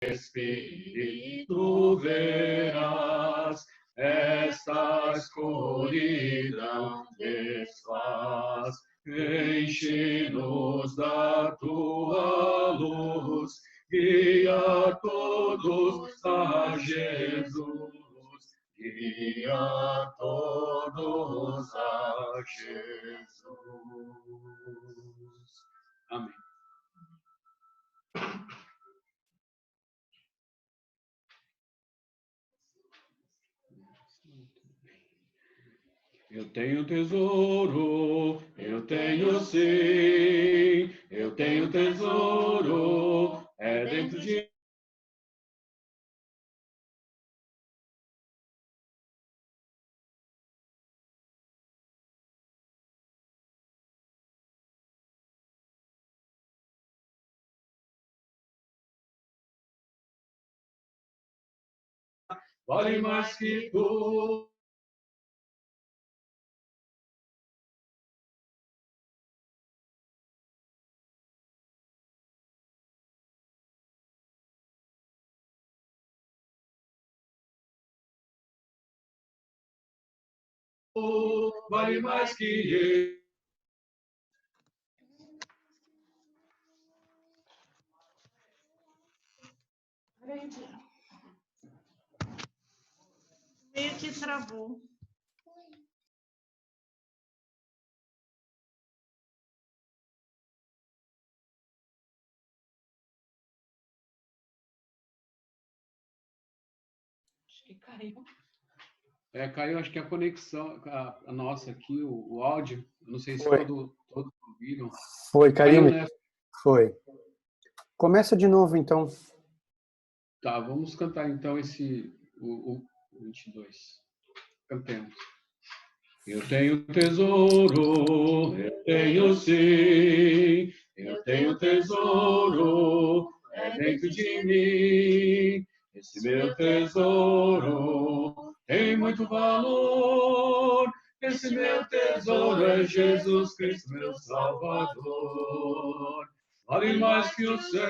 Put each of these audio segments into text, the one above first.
Espírito verás, esta escuridão desfaz, enche-nos da tua luz, guia todos a Jesus, guia todos a Jesus. Amém. Eu tenho tesouro, eu tenho sim, eu tenho tesouro, é dentro de vale mais que tu. Vale mais que eu. Meio que travou. Acho que caiu. Caiu, acho que a conexão, a nossa aqui, o áudio, não sei se Foi. todos ouviram. Foi, caiu, né? Foi. Começa de novo, então. Tá, vamos cantar então o 22. Cantemos. Eu tenho tesouro, eu tenho sim, eu tenho tesouro, é dentro de mim. Esse meu tesouro tem muito valor. Esse meu tesouro é Jesus Cristo, meu Salvador. Vale mais que o céu,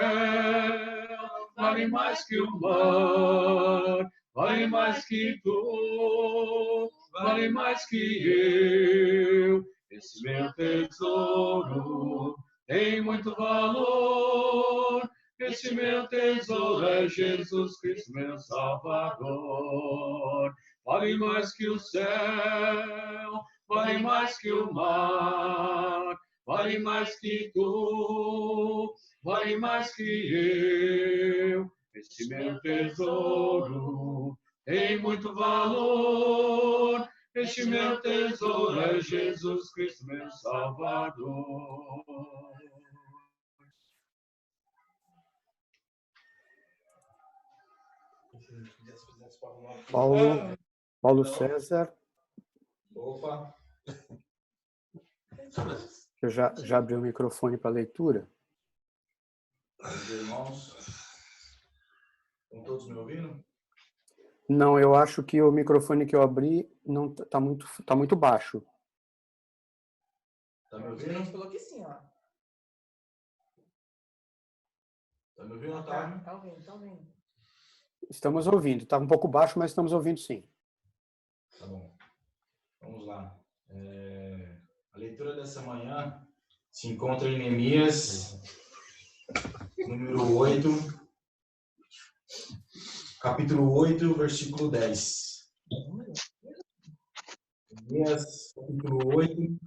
vale mais que o mar, vale mais que tu, vale mais que eu. Esse meu tesouro tem muito valor. Esse meu tesouro é Jesus Cristo, meu Salvador. Vale mais que o céu, vale mais que o mar, vale mais que tu, vale mais que eu. Esse meu tesouro tem muito valor. Este meu tesouro é Jesus Cristo, meu Salvador. Paulo César. Opa. Eu já abri o microfone para leitura. Meus irmãos, estão todos me ouvindo? Não, eu acho que o microfone que eu abri não tá muito baixo. Tá me ouvindo? Falou que sim, ó. Tá me ouvindo, Otávio? Tá ouvindo, tá ouvindo. Estamos ouvindo. Tá um pouco baixo, mas estamos ouvindo sim. Tá bom. Vamos lá. A leitura dessa manhã se encontra em Neemias, número 8, capítulo 8, versículo 10. Neemias, capítulo 8.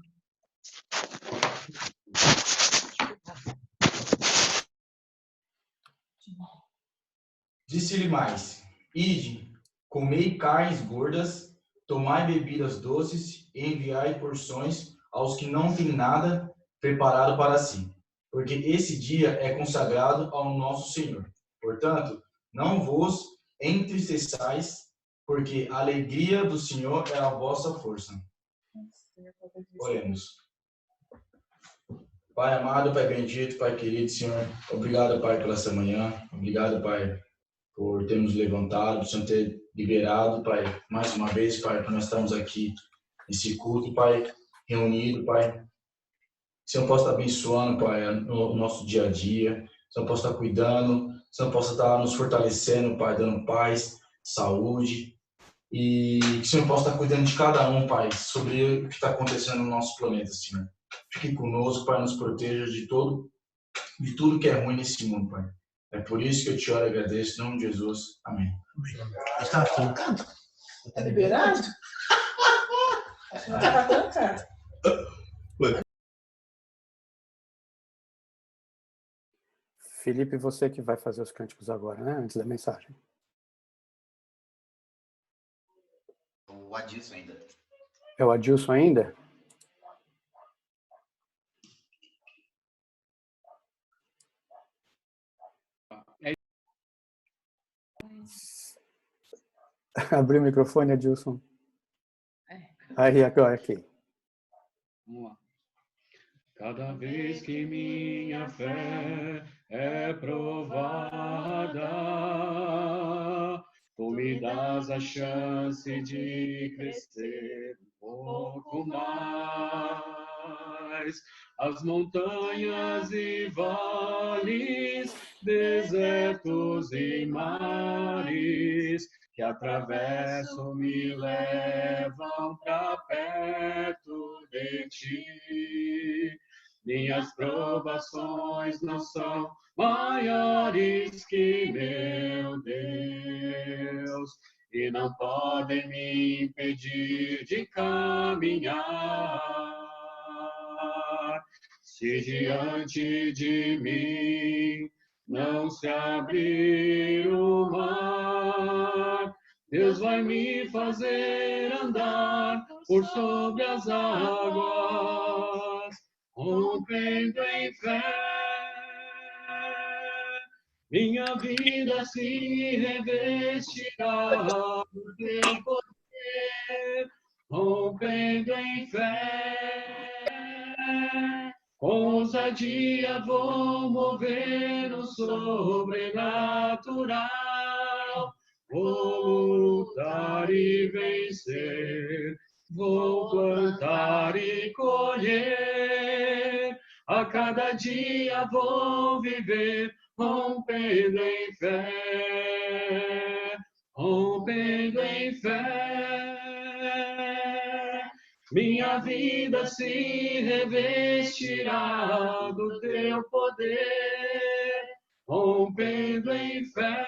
Disse-lhe mais: Ide, comei carnes gordas, tomai bebidas doces e enviai porções aos que não têm nada preparado para si, porque esse dia é consagrado ao nosso Senhor. Portanto, não vos entristeçais, porque a alegria do Senhor é a vossa força. Oremos. Pai amado, Pai bendito, Pai querido, Senhor, obrigado, Pai, pela essa manhã. Obrigado, Pai, por ter nos levantado, por Senhor ter liberado, Pai, mais uma vez, Pai, para nós estarmos aqui nesse culto, Pai, reunido, Pai. Que o Senhor possa estar abençoando, Pai, no nosso dia a dia. o Senhor possa estar cuidando, o Senhor possa estar nos fortalecendo, Pai, dando paz, saúde, e que o Senhor possa estar cuidando de cada um, Pai, sobre o que está acontecendo no nosso planeta, Senhor. Fique conosco, Pai, nos proteja de tudo que é ruim nesse mundo, Pai. É por isso que eu te oro e agradeço, em nome de Jesus. Amém. Está trancado? Tá liberado? Acho que não estava trancado. Felipe, você que vai fazer os cânticos agora, né? Antes da mensagem. O Adilson ainda. É o Adilson ainda? Abriu o microfone, Adilson. Aí, agora aqui. Vamos lá. Cada vez que minha fé é provada, tu me dás a chance de crescer um pouco mais. As montanhas e vales, desertos e mares que atravesso me levam para perto de ti. Minhas provações não são maiores que meu Deus e não podem me impedir de caminhar. Se diante de mim não se abrir o mar, Deus vai me fazer andar por sobre as águas, rompendo em fé. Minha vida se revestirá do teu poder, rompendo em fé. Com ousadia vou mover no sobrenatural. Vou lutar e vencer, vou plantar e colher. A cada dia vou viver, rompendo em fé, rompendo em fé. Minha vida se revestirá do teu poder, rompendo em fé.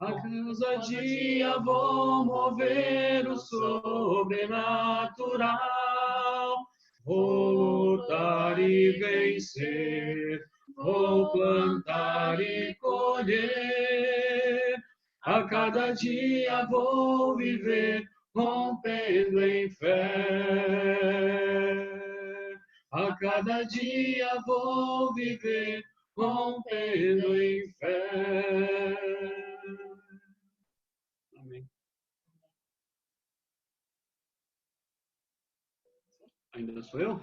A cada dia vou mover o sobrenatural. Vou lutar e vencer, vou plantar e colher. A cada dia vou viver, rompendo em fé. A cada dia vou viver, rompendo em fé. Amém. Ainda sou eu?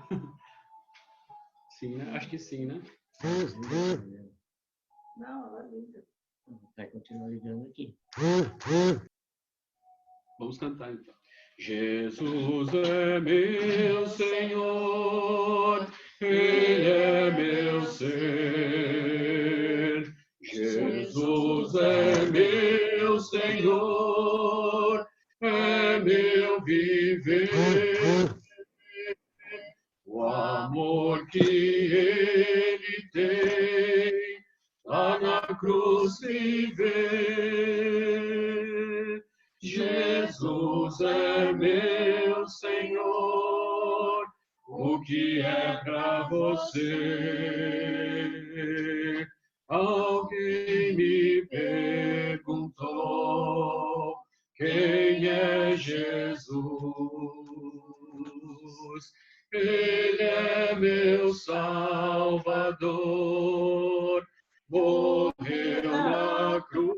Sim, né? Acho que sim, né? Não, ela liga. Vai continuar ligando aqui. Vamos cantar então. Jesus é meu Senhor, Ele é meu ser. Jesus é meu Senhor, é meu viver. O amor que Ele tem lá na cruz viver. Jesus é meu Senhor, o que é para você? Alguém me perguntou quem é Jesus. Ele é meu Salvador, morreu na cruz.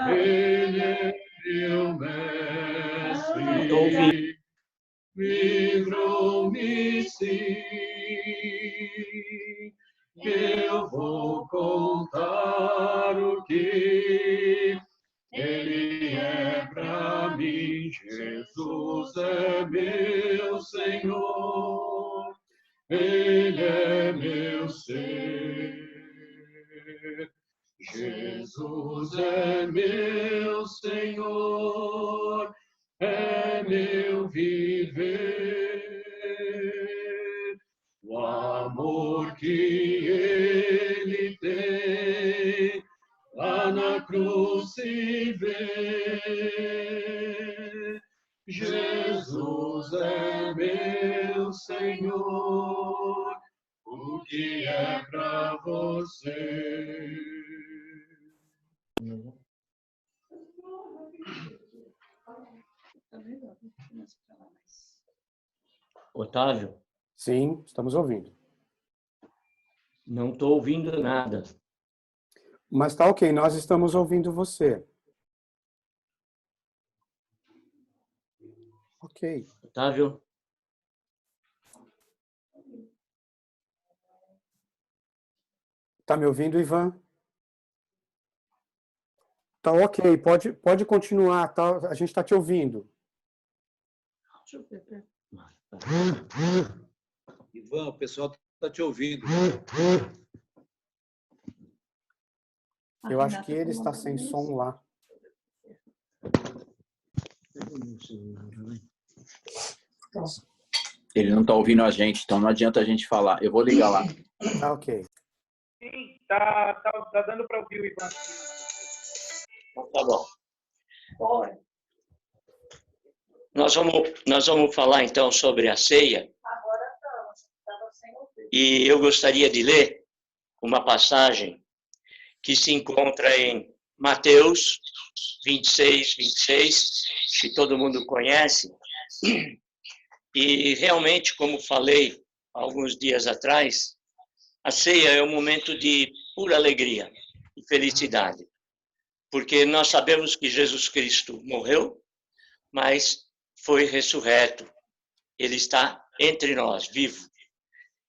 Ele é meu mestre, livrou-me sim. Eu vou contar o que Ele é para mim. Jesus é meu Senhor, Ele é meu ser. Jesus é meu Senhor, é meu viver. O amor que Ele tem lá na cruz se vê. Jesus é meu Senhor, o que é para você? Otávio, Sim, estamos ouvindo. não estou ouvindo nada. Mas tá ok, nós estamos ouvindo você. Ok. Otávio, Tá me ouvindo, Ivan? Tá ok, pode continuar, tá? A gente está te ouvindo. Ivan, o pessoal está te ouvindo. Eu acho que ele está sem som lá. Ele não está ouvindo a gente, então não adianta a gente falar. Eu vou ligar lá. Tá ok. Sim, tá dando para ouvir o Ivan. tá bom. Oi. Nós vamos falar então sobre a ceia. Agora estava sem ouvir. E eu gostaria de ler uma passagem que se encontra em Mateus 26, que todo mundo conhece. E realmente, como falei alguns dias atrás, a ceia é um momento de pura alegria e felicidade. Porque nós sabemos que Jesus Cristo morreu, mas foi ressurreto. Ele está entre nós, vivo.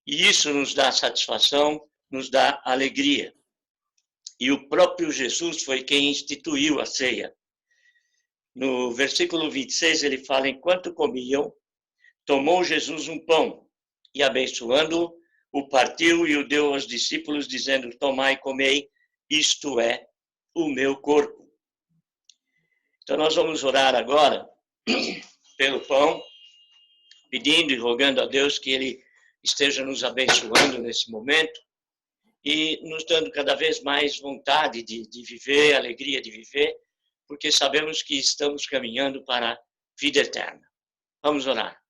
E isso nos dá satisfação, nos dá alegria. E o próprio Jesus foi quem instituiu a ceia. No versículo 26, ele fala, enquanto comiam, tomou Jesus um pão e, abençoando-o, o partiu e o deu aos discípulos, dizendo, tomai e comei, isto é o meu corpo. Então, nós vamos orar agora pelo pão, pedindo e rogando a Deus que Ele esteja nos abençoando nesse momento e nos dando cada vez mais vontade de viver, alegria de viver, porque sabemos que estamos caminhando para a vida eterna. Vamos orar.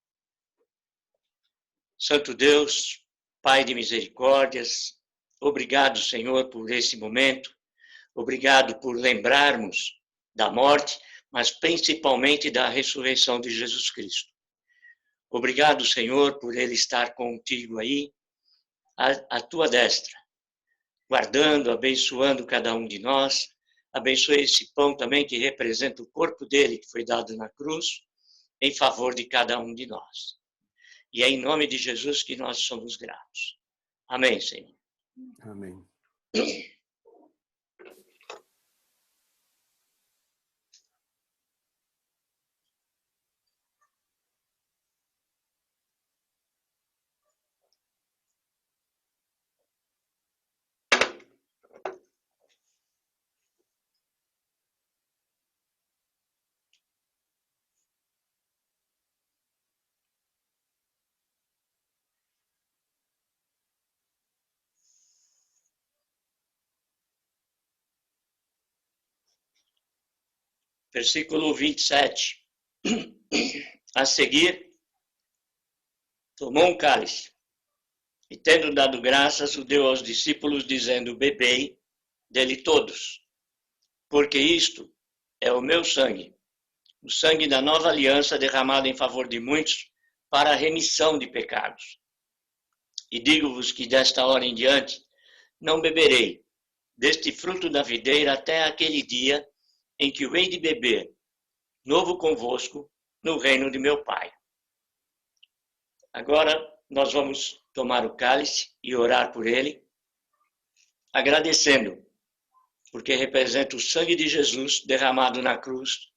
Santo Deus, Pai de misericórdias, obrigado, Senhor, por esse momento. Obrigado por lembrarmos da morte, mas principalmente da ressurreição de Jesus Cristo. Obrigado, Senhor, por Ele estar contigo aí, à tua destra, guardando, abençoando cada um de nós. Abençoe esse pão também que representa o corpo dele que foi dado na cruz, em favor de cada um de nós. E é em nome de Jesus que nós somos gratos. Amém, Senhor. Amém. Versículo 27. A seguir, tomou um cálice e, tendo dado graças, o deu aos discípulos, dizendo, bebei dele todos, porque isto é o meu sangue, o sangue da nova aliança derramado em favor de muitos para a remissão de pecados. E digo-vos que desta hora em diante não beberei deste fruto da videira até aquele dia em que o hei de beber, novo convosco, no reino de meu Pai. Agora nós vamos tomar o cálice e orar por ele, agradecendo, porque representa o sangue de Jesus derramado na cruz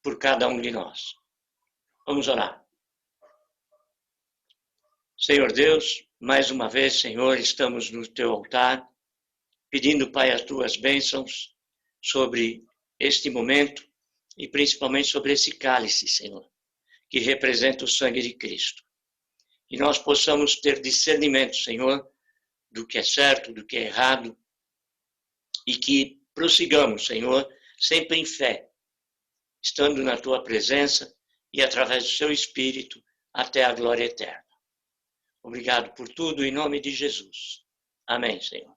por cada um de nós. Vamos orar. Senhor Deus, mais uma vez, Senhor, estamos no teu altar, pedindo, Pai, as tuas bênçãos sobre este momento e principalmente sobre esse cálice, Senhor, que representa o sangue de Cristo. E nós possamos ter discernimento, Senhor, do que é certo, do que é errado, e que prossigamos, Senhor, sempre em fé, estando na tua presença e através do seu Espírito até a glória eterna. Obrigado por tudo, em nome de Jesus. Amém, Senhor.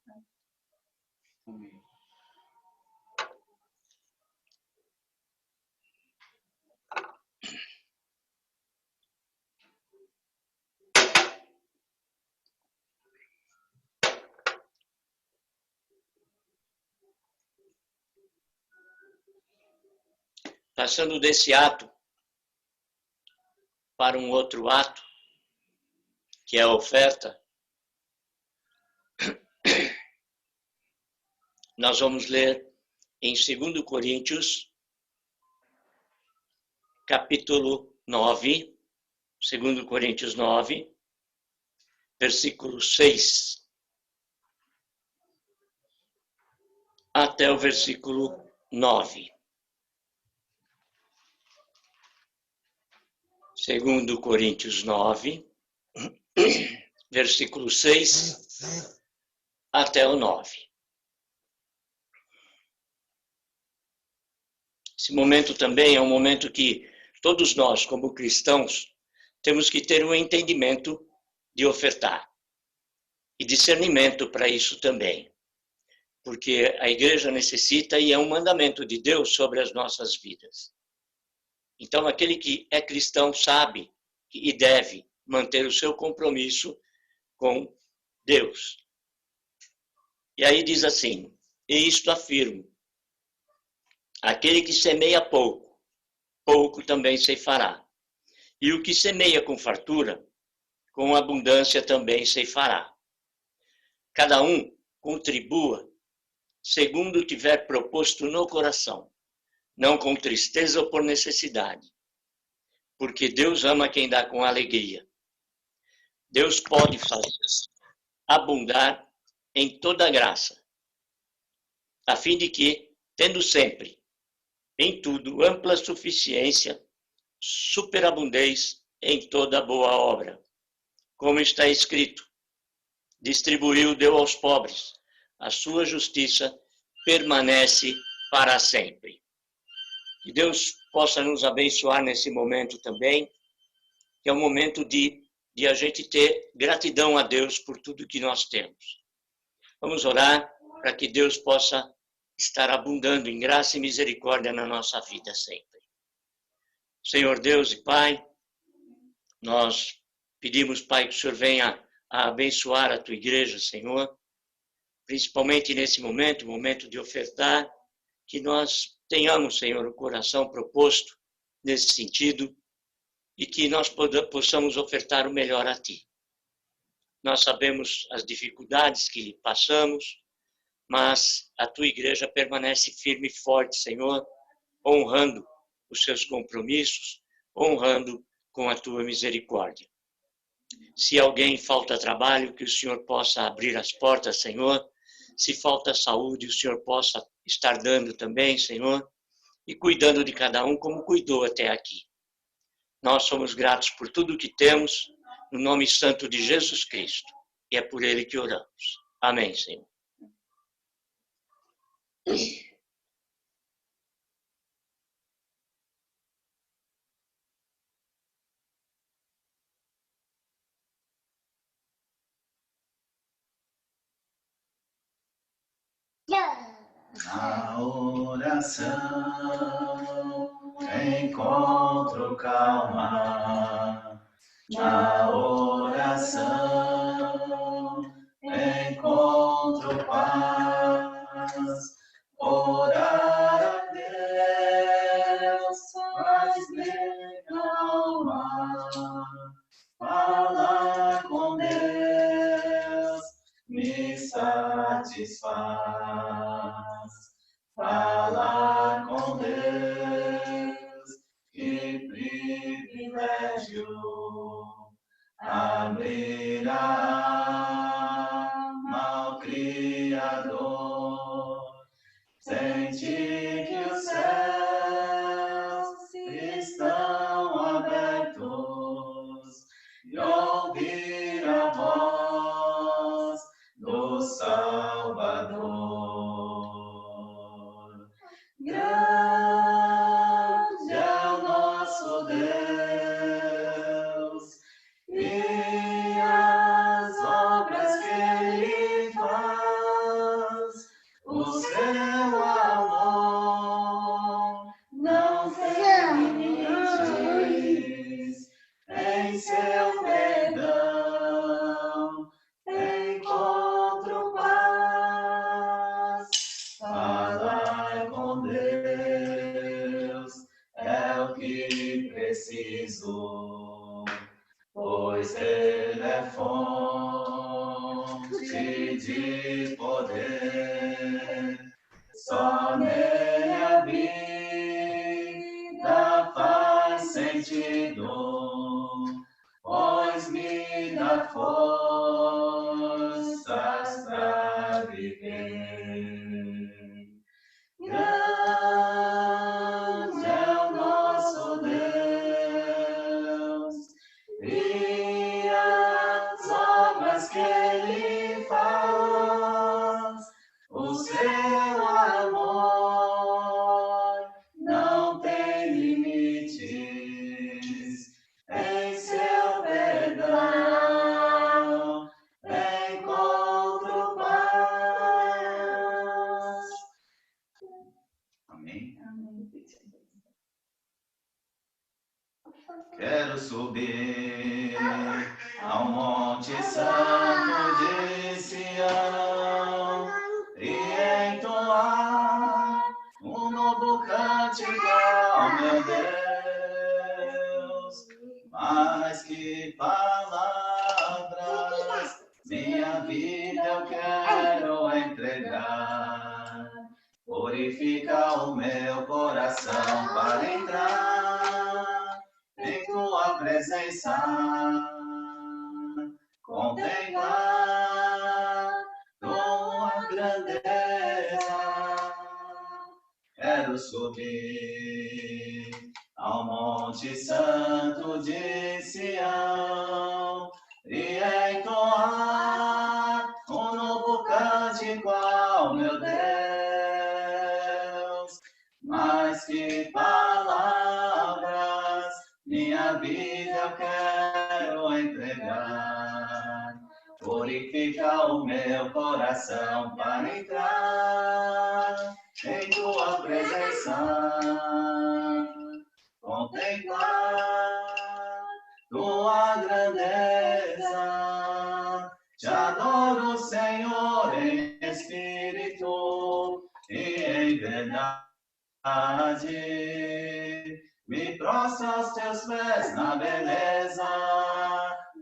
Amém. Passando desse ato para um outro ato, que é a oferta, nós vamos ler em 2 Coríntios, capítulo 9, 2 Coríntios 9, versículo 6, até o versículo 9. 2 Coríntios 9, versículo 6 até o 9. Esse momento também é um momento que todos nós, como cristãos, temos que ter um entendimento de ofertar e discernimento para isso também, porque a igreja necessita e é um mandamento de Deus sobre as nossas vidas. Então, aquele que é cristão sabe e deve manter o seu compromisso com Deus. E aí diz assim: e isto afirmo, aquele que semeia pouco, pouco também ceifará. E o que semeia com fartura, com abundância também ceifará. Cada um contribua segundo tiver proposto no coração, não com tristeza ou por necessidade, porque Deus ama quem dá com alegria. Deus pode fazer abundar em toda graça, a fim de que, tendo sempre, em tudo, ampla suficiência, superabundez em toda boa obra. Como está escrito, distribuiu, deu aos pobres, a sua justiça permanece para sempre. Que Deus possa nos abençoar nesse momento também, que é um momento de a gente ter gratidão a Deus por tudo que nós temos. Vamos orar para que Deus possa estar abundando em graça e misericórdia na nossa vida sempre. Senhor Deus e Pai, nós pedimos, Pai, que o Senhor venha a abençoar a Tua igreja, Senhor, principalmente nesse momento, momento de ofertar, que nós tenhamos, Senhor, o coração proposto nesse sentido e que nós possamos ofertar o melhor a Ti. Nós sabemos as dificuldades que passamos, mas a Tua igreja permanece firme e forte, Senhor, honrando os seus compromissos, honrando com a Tua misericórdia. Se alguém falta trabalho, que o Senhor possa abrir as portas, Senhor. Se falta saúde, o Senhor possa estar dando também, Senhor, e cuidando de cada um como cuidou até aqui. Nós somos gratos por tudo que temos, no nome santo de Jesus Cristo, e é por Ele que oramos. Amém, Senhor. Na oração encontro calma. Na oração encontro paz. Orar a Deus faz me calmar. Falar com Deus me satisfaz. Falar com Deus, que privilégio. abrirá ao Criador. Sente que os céus estão abertos e ouvir a voz do Salvador. Grande é o nosso Deus e as obras que Ele faz, o seu amor não tem limites, em seu perdão encontro paz. Falar com Deus é o que preciso, pois Ele é fonte de poder. Só nele a vida faz sentido, pois me dá forças para viver. Grande é o nosso Deus e as obras que Ele faz, o seu amor não tem limites, em seu perdão encontro paz. Amém? Quero subir ao Monte Santo de Sião e entoar um novo cântico ao meu Deus. Mais que palavras, minha vida eu quero entregar. Purifica o meu coração para entrar em tua presença, contemplar tua grandeza. Quero subir ao Monte Santo de Sião e entoar um novo cântico ao meu Deus. Mais que palavras, minha vida eu quero entregar. Purifica o meu coração para entrar em tua presença, contemplar tua grandeza. Te adoro, Senhor, em espírito e em verdade. Me prostro aos teus pés na beleza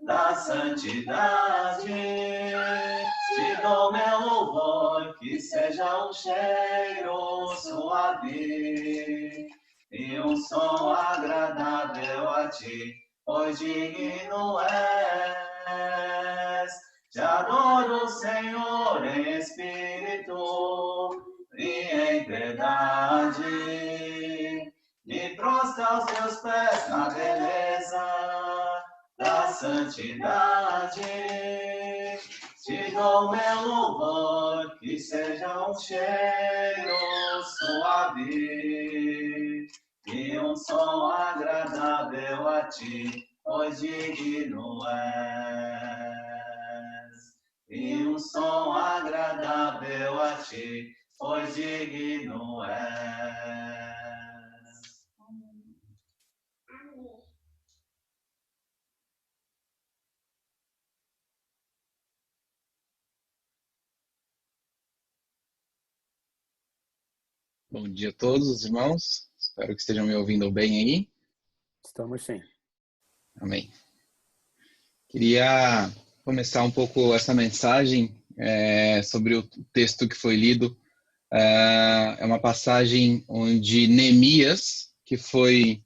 da santidade. Te dou meu louvor, que seja um cheiro suave e um som agradável a ti, pois digno és. Te adoro, Senhor, em espírito e em verdade. Me prostro aos teus pés na beleza da santidade. Te dou meu louvor, que seja um cheiro suave e um som agradável a ti, pois digno és. E um som agradável a ti, pois digno és. Bom dia a todos os irmãos. Espero que estejam me ouvindo bem aí. Estamos sim. Amém. Queria começar um pouco essa mensagem sobre o texto que foi lido. É uma passagem onde Neemias, que foi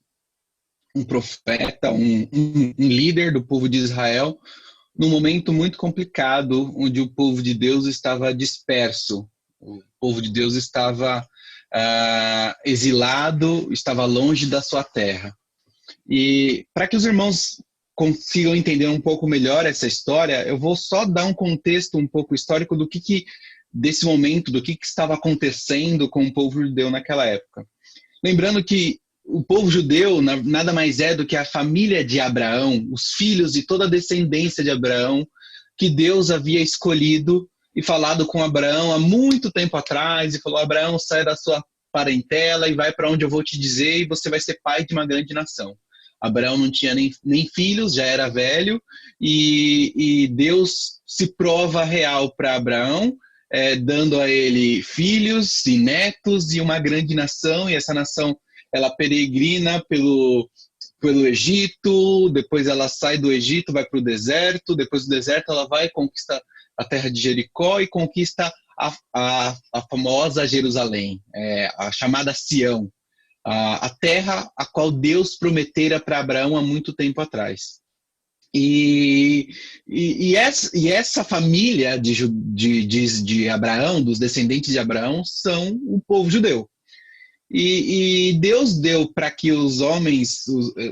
um profeta, um líder do povo de Israel, num momento muito complicado, onde o povo de Deus estava disperso. O povo de Deus estava exilado, estava longe da sua terra. E para que os irmãos consigam entender um pouco melhor essa história, eu vou só dar um contexto um pouco histórico do que desse momento, do que estava acontecendo com o povo judeu naquela época. Lembrando que o povo judeu nada mais é do que a família de Abraão, os filhos e toda a descendência de Abraão, que Deus havia escolhido e falado com Abraão há muito tempo atrás, e falou: Abraão, sai da sua parentela e vai para onde eu vou te dizer, e você vai ser pai de uma grande nação. Abraão não tinha nem filhos, já era velho, e Deus se prova real para Abraão, dando a ele filhos e netos e uma grande nação, e essa nação ela peregrina pelo Egito, depois ela sai do Egito, vai para o deserto, depois do deserto ela vai e conquista a terra de Jericó e conquista a famosa Jerusalém, a chamada Sião, a terra a qual Deus prometera para Abraão há muito tempo atrás. E essa família de Abraão, dos descendentes de Abraão, são o povo judeu. E Deus deu para que os homens,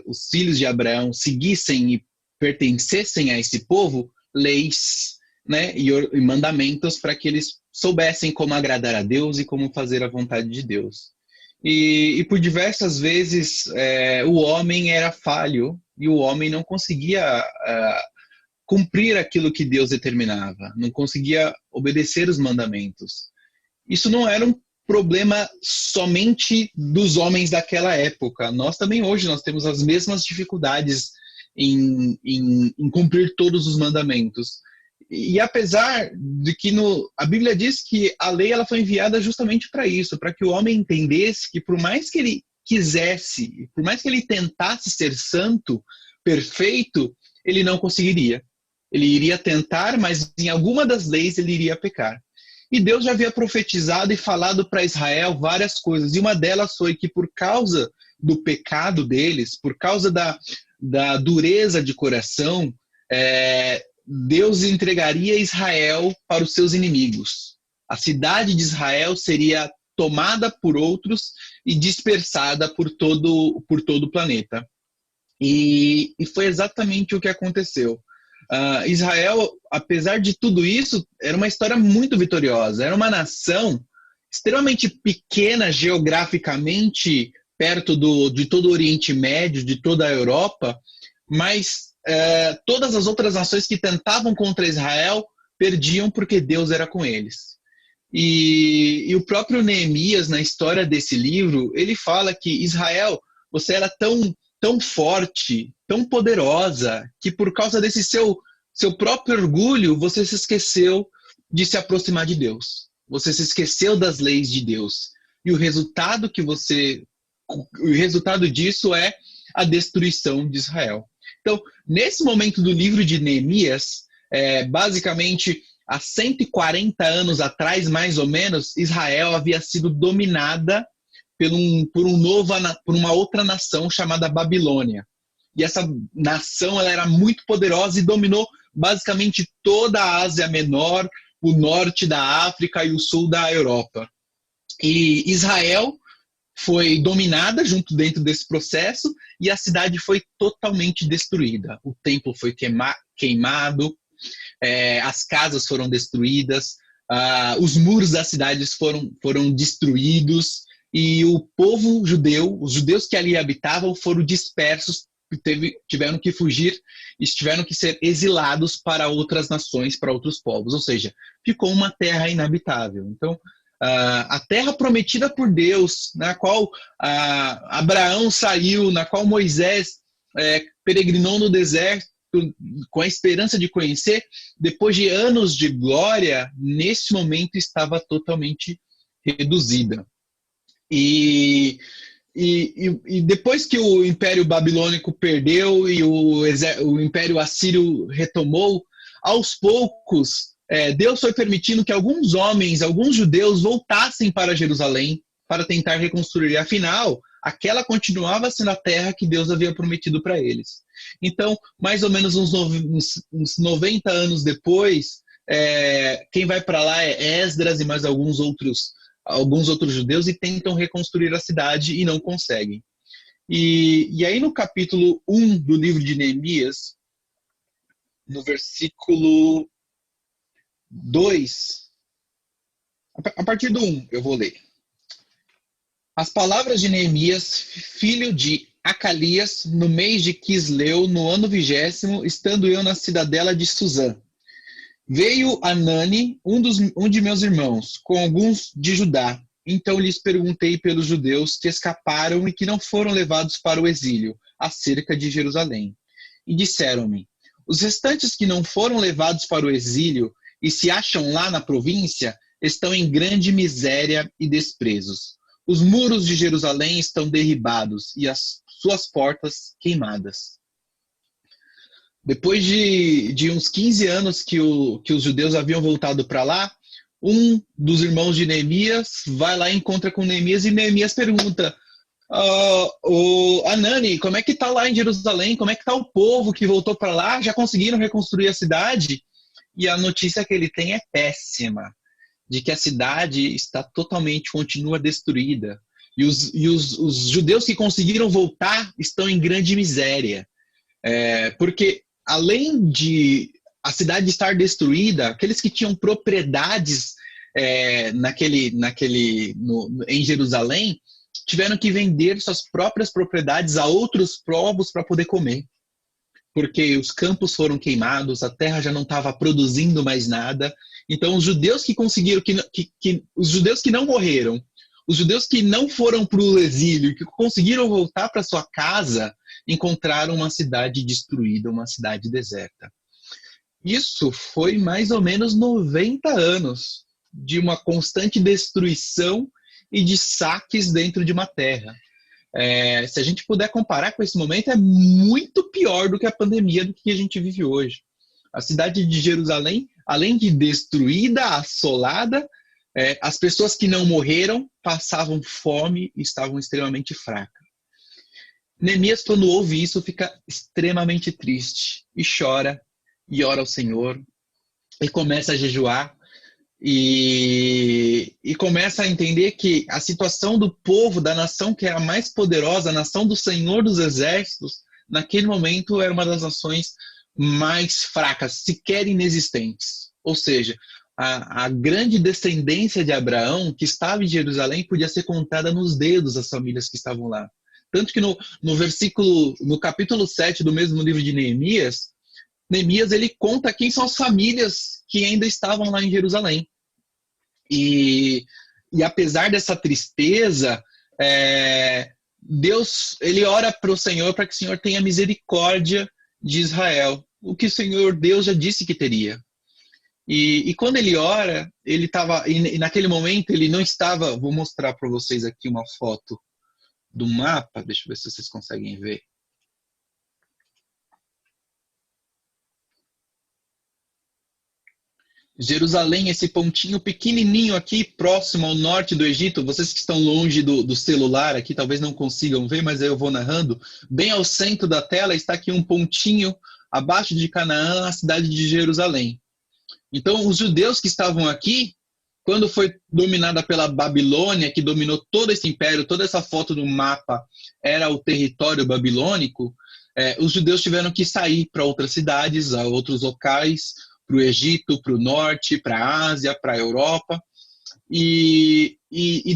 os filhos de Abraão, seguissem e pertencessem a esse povo leis, né, e mandamentos para que eles soubessem como agradar a Deus e como fazer a vontade de Deus. E por diversas vezes o homem era falho e o homem não conseguia cumprir aquilo que Deus determinava, não conseguia obedecer os mandamentos. Isso não era um problema somente dos homens daquela época. Nós também hoje nós temos as mesmas dificuldades em cumprir todos os mandamentos. E apesar de que a Bíblia diz que a lei ela foi enviada justamente para isso, para que o homem entendesse que por mais que ele quisesse, por mais que ele tentasse ser santo, perfeito, ele não conseguiria. Ele iria tentar, mas em alguma das leis ele iria pecar. E Deus já havia profetizado e falado para Israel várias coisas, e uma delas foi que por causa do pecado deles, por causa da dureza de coração, Deus entregaria Israel para os seus inimigos. A cidade de Israel seria tomada por outros e dispersada por todo o planeta. E foi exatamente o que aconteceu. Israel, apesar de tudo isso, era uma história muito vitoriosa. Era uma nação extremamente pequena geograficamente, perto de todo o Oriente Médio, de toda a Europa, mas todas as outras nações que tentavam contra Israel perdiam porque Deus era com eles. E o próprio Neemias, na história desse livro, ele fala que Israel, você era tão forte, tão poderosa, que por causa desse seu próprio orgulho, você se esqueceu de se aproximar de Deus. Você se esqueceu das leis de Deus. E o resultado disso é a destruição de Israel. Então, nesse momento do livro de Neemias, basicamente, há 140 anos atrás, mais ou menos, Israel havia sido dominada por uma outra nação chamada Babilônia. E essa nação ela era muito poderosa e dominou basicamente toda a Ásia Menor, o norte da África e o sul da Europa. E Israel foi dominada dentro desse processo e a cidade foi totalmente destruída. O templo foi queimado, as casas foram destruídas, os muros das cidades foram destruídos e o povo judeu, os judeus que ali habitavam, foram dispersos, tiveram que fugir e tiveram que ser exilados para outras nações, para outros povos. Ou seja, ficou uma terra inabitável. Então, a terra prometida por Deus, na qual Abraão saiu, na qual Moisés peregrinou no deserto com a esperança de conhecer, depois de anos de glória, nesse momento estava totalmente reduzida. E depois que o Império Babilônico perdeu e o Império Assírio retomou, aos poucos, Deus foi permitindo que alguns judeus voltassem para Jerusalém para tentar reconstruir. Afinal, aquela continuava sendo a terra que Deus havia prometido para eles. Então, mais ou menos uns 90 anos depois, quem vai para lá é Esdras e mais alguns outros judeus, e tentam reconstruir a cidade e não conseguem. E aí no capítulo 1 do livro de Neemias, no versículo 2, a partir do 1 eu vou ler. As palavras de Neemias, filho de Acalias, no mês de Quisleu, no ano 20º, estando eu na cidadela de Suzã. Veio Anani, um de meus irmãos, com alguns de Judá. Então lhes perguntei pelos judeus que escaparam e que não foram levados para o exílio, acerca de Jerusalém. E disseram-me: os restantes que não foram levados para o exílio e se acham lá na província, estão em grande miséria e desprezos. Os muros de Jerusalém estão derribados e as suas portas queimadas. Depois de uns 15 anos que os judeus haviam voltado para lá, um dos irmãos de Neemias vai lá e encontra com Neemias, e Neemias pergunta: Anani, como é que está lá em Jerusalém? Como é que está o povo que voltou para lá? Já conseguiram reconstruir a cidade? E a notícia que ele tem é péssima, de que a cidade continua destruída. E os judeus que conseguiram voltar estão em grande miséria. Porque além de a cidade estar destruída, aqueles que tinham propriedades em Jerusalém tiveram que vender suas próprias propriedades a outros povos para poder comer. Porque os campos foram queimados, a terra já não estava produzindo mais nada. Então, os judeus que conseguiram, os judeus que não morreram, os judeus que não foram para o exílio, que conseguiram voltar para sua casa, encontraram uma cidade destruída, uma cidade deserta. Isso foi mais ou menos 90 anos de uma constante destruição e de saques dentro de uma terra. Se a gente puder comparar com esse momento, é muito pior do que a pandemia do que a gente vive hoje. A cidade de Jerusalém, além de destruída, assolada, as pessoas que não morreram passavam fome e estavam extremamente fracas. Neemias, quando ouve isso, fica extremamente triste e chora e ora ao Senhor e começa a jejuar e começa a entender que a situação do povo, da nação que era mais poderosa, a nação do Senhor dos Exércitos, naquele momento era uma das nações mais fracas, sequer inexistentes. Ou seja, a grande descendência de Abraão, que estava em Jerusalém, podia ser contada nos dedos das famílias que estavam lá. Tanto que no capítulo 7 do mesmo livro de Neemias, ele conta quem são as famílias que ainda estavam lá em Jerusalém. E apesar dessa tristeza, Deus, ele ora para o Senhor para que o Senhor tenha misericórdia de Israel, o que o Senhor Deus já disse que teria. E quando ele ora, ele estava, e naquele momento ele não estava, vou mostrar para vocês aqui uma foto do mapa, deixa eu ver se vocês conseguem ver. Jerusalém, esse pontinho pequenininho aqui, próximo ao norte do Egito, vocês que estão longe do celular aqui, talvez não consigam ver, mas aí eu vou narrando. Bem ao centro da tela está aqui um pontinho, abaixo de Canaã, a cidade de Jerusalém. Então, os judeus que estavam aqui, quando foi dominada pela Babilônia, que dominou todo esse império, toda essa foto no mapa era o território babilônico, os judeus tiveram que sair para outras cidades, a outros locais, para o Egito, para o norte, para a Ásia, para a Europa. E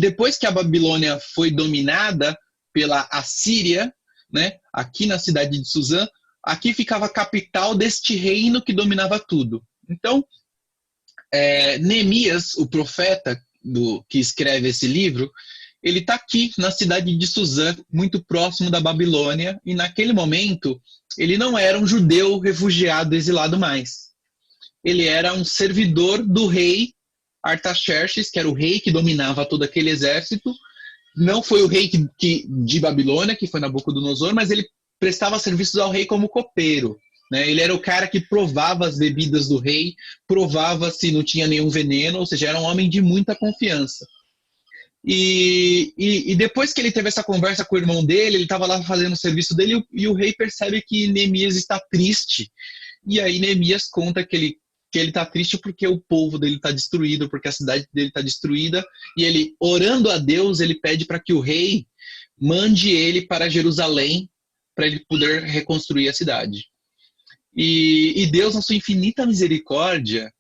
depois que a Babilônia foi dominada pela Assíria, né, aqui na cidade de Suzã, aqui ficava a capital deste reino que dominava tudo. Então, Neemias, o profeta que escreve esse livro, ele está aqui na cidade de Suzã, muito próximo da Babilônia, e naquele momento ele não era um judeu refugiado, exilado mais. Ele era um servidor do rei Artaxerxes, que era o rei que dominava todo aquele exército. Não foi o rei de Babilônia, que foi Nabucodonosor, mas ele prestava serviços ao rei como copeiro, né? Ele era o cara que provava as bebidas do rei, provava se não tinha nenhum veneno, ou seja, era um homem de muita confiança. E depois que ele teve essa conversa com o irmão dele, ele estava lá fazendo o serviço dele e o rei percebe que Neemias está triste. E aí Neemias conta que ele está triste porque o povo dele está destruído, porque a cidade dele está destruída. E ele, orando a Deus, ele pede para que o rei mande ele para Jerusalém para ele poder reconstruir a cidade. E Deus, na sua infinita misericórdia,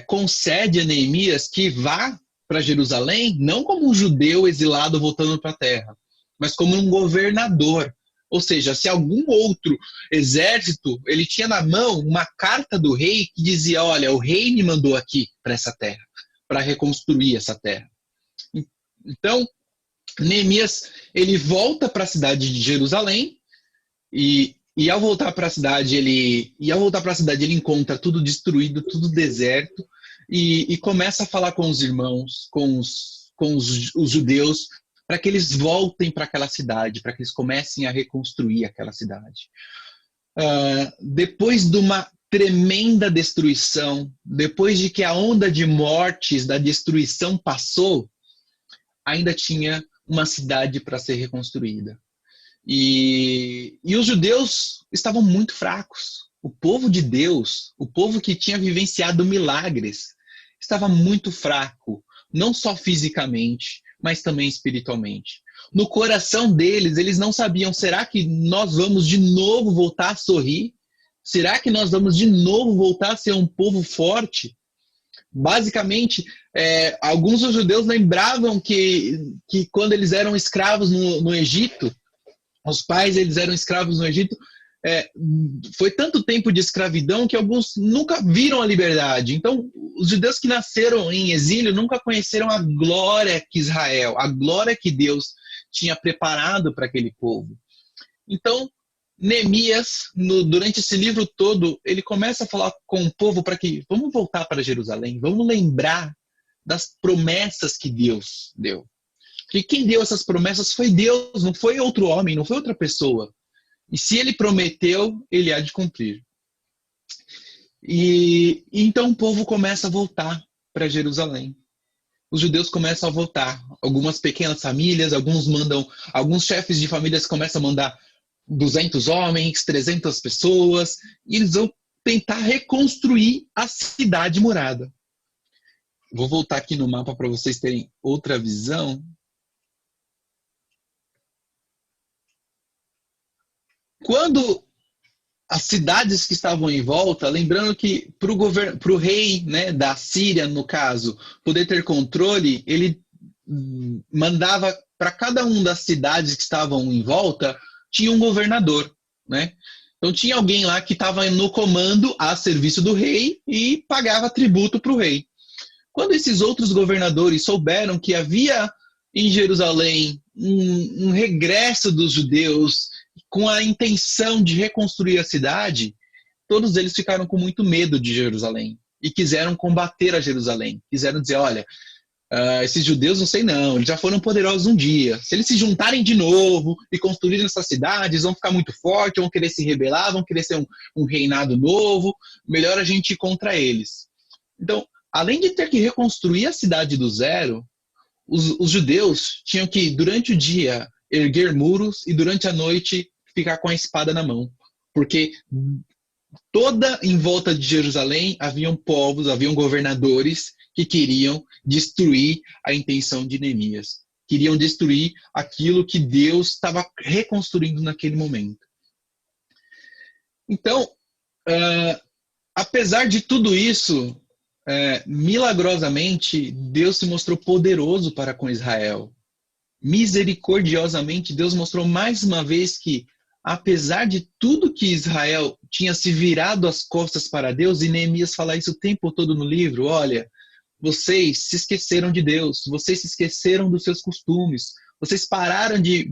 concede a Neemias que vá para Jerusalém, não como um judeu exilado voltando para a terra, mas como um governador. Ou seja, se algum outro exército, ele tinha na mão uma carta do rei que dizia, olha, o rei me mandou aqui para essa terra, para reconstruir essa terra. Então, Neemias, ele volta para a cidade de Jerusalém e ao voltar para a cidade, ele encontra tudo destruído, tudo deserto, e começa a falar com os irmãos, com os judeus, para que eles voltem para aquela cidade, para que eles comecem a reconstruir aquela cidade. Depois de uma tremenda destruição, depois de que a onda de mortes da destruição passou, ainda tinha uma cidade para ser reconstruída. E os judeus estavam muito fracos. O povo de Deus, o povo que tinha vivenciado milagres, estava muito fraco, não só fisicamente, mas também espiritualmente. No coração deles, eles não sabiam, será que nós vamos de novo voltar a sorrir? Será que nós vamos de novo voltar a ser um povo forte? Basicamente, alguns dos judeus lembravam que quando eles eram escravos no Egito, os pais eles eram escravos no Egito, foi tanto tempo de escravidão que alguns nunca viram a liberdade. Então, os judeus que nasceram em exílio nunca conheceram a glória que Israel, a glória que Deus tinha preparado para aquele povo. Então, Neemias, durante esse livro todo, ele começa a falar com o povo para que vamos voltar para Jerusalém, vamos lembrar das promessas que Deus deu. E quem deu essas promessas foi Deus, não foi outro homem, não foi outra pessoa. E se ele prometeu, ele há de cumprir. E então o povo começa a voltar para Jerusalém. Os judeus começam a voltar. Algumas pequenas famílias, alguns chefes de famílias começam a mandar 200 homens, 300 pessoas, e eles vão tentar reconstruir a cidade murada. Vou voltar aqui no mapa para vocês terem outra visão. Quando as cidades que estavam em volta, lembrando que para o rei, né, da Síria, no caso, poder ter controle, ele mandava para cada uma das cidades que estavam em volta, tinha um governador, né? Então tinha alguém lá que estava no comando a serviço do rei e pagava tributo para o rei. Quando esses outros governadores souberam que havia em Jerusalém um regresso dos judeus com a intenção de reconstruir a cidade, todos eles ficaram com muito medo de Jerusalém e quiseram combater a Jerusalém. Quiseram dizer, olha, esses judeus não sei não, eles já foram poderosos um dia. Se eles se juntarem de novo e construírem essas cidades, vão ficar muito fortes, vão querer se rebelar, vão querer ser um reinado novo, melhor a gente ir contra eles. Então, além de ter que reconstruir a cidade do zero, os judeus tinham que, durante o dia, erguer muros e durante a noite ficar com a espada na mão. Porque toda em volta de Jerusalém haviam povos, haviam governadores que queriam destruir a intenção de Neemias. Queriam destruir aquilo que Deus estava reconstruindo naquele momento. Então, apesar de tudo isso, milagrosamente, Deus se mostrou poderoso para com Israel. Misericordiosamente, Deus mostrou mais uma vez que, apesar de tudo que Israel tinha se virado as costas para Deus, e Neemias fala isso o tempo todo no livro, olha, vocês se esqueceram de Deus, vocês se esqueceram dos seus costumes, vocês pararam de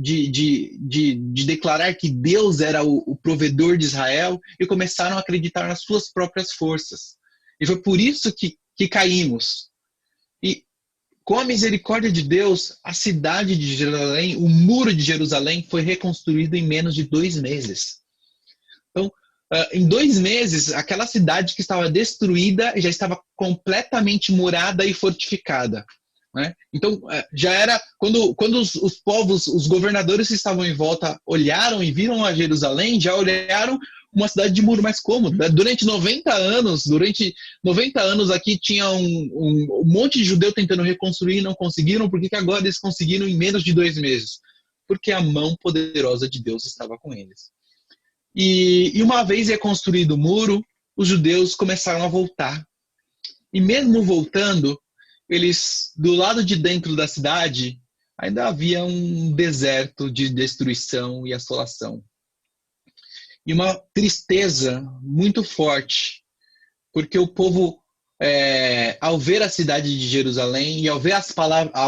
declarar que Deus era o provedor de Israel e começaram a acreditar nas suas próprias forças. E foi por isso que caímos. E com a misericórdia de Deus, a cidade de Jerusalém, o muro de Jerusalém foi reconstruído em menos de 2 meses. Então, em 2 meses, aquela cidade que estava destruída já estava completamente murada e fortificada. né? Então, já era quando os povos, os governadores que estavam em volta olharam e viram a Jerusalém, já olharam uma cidade de muro. Mas como? Durante 90 anos aqui tinha um monte de judeu tentando reconstruir e não conseguiram. Por que agora eles conseguiram em menos de 2 meses? Porque a mão poderosa de Deus estava com eles. E uma vez reconstruído o muro, os judeus começaram a voltar. E mesmo voltando, eles, do lado de dentro da cidade, ainda havia um deserto de destruição e assolação. E uma tristeza muito forte, porque o povo, ao ver a cidade de Jerusalém e ao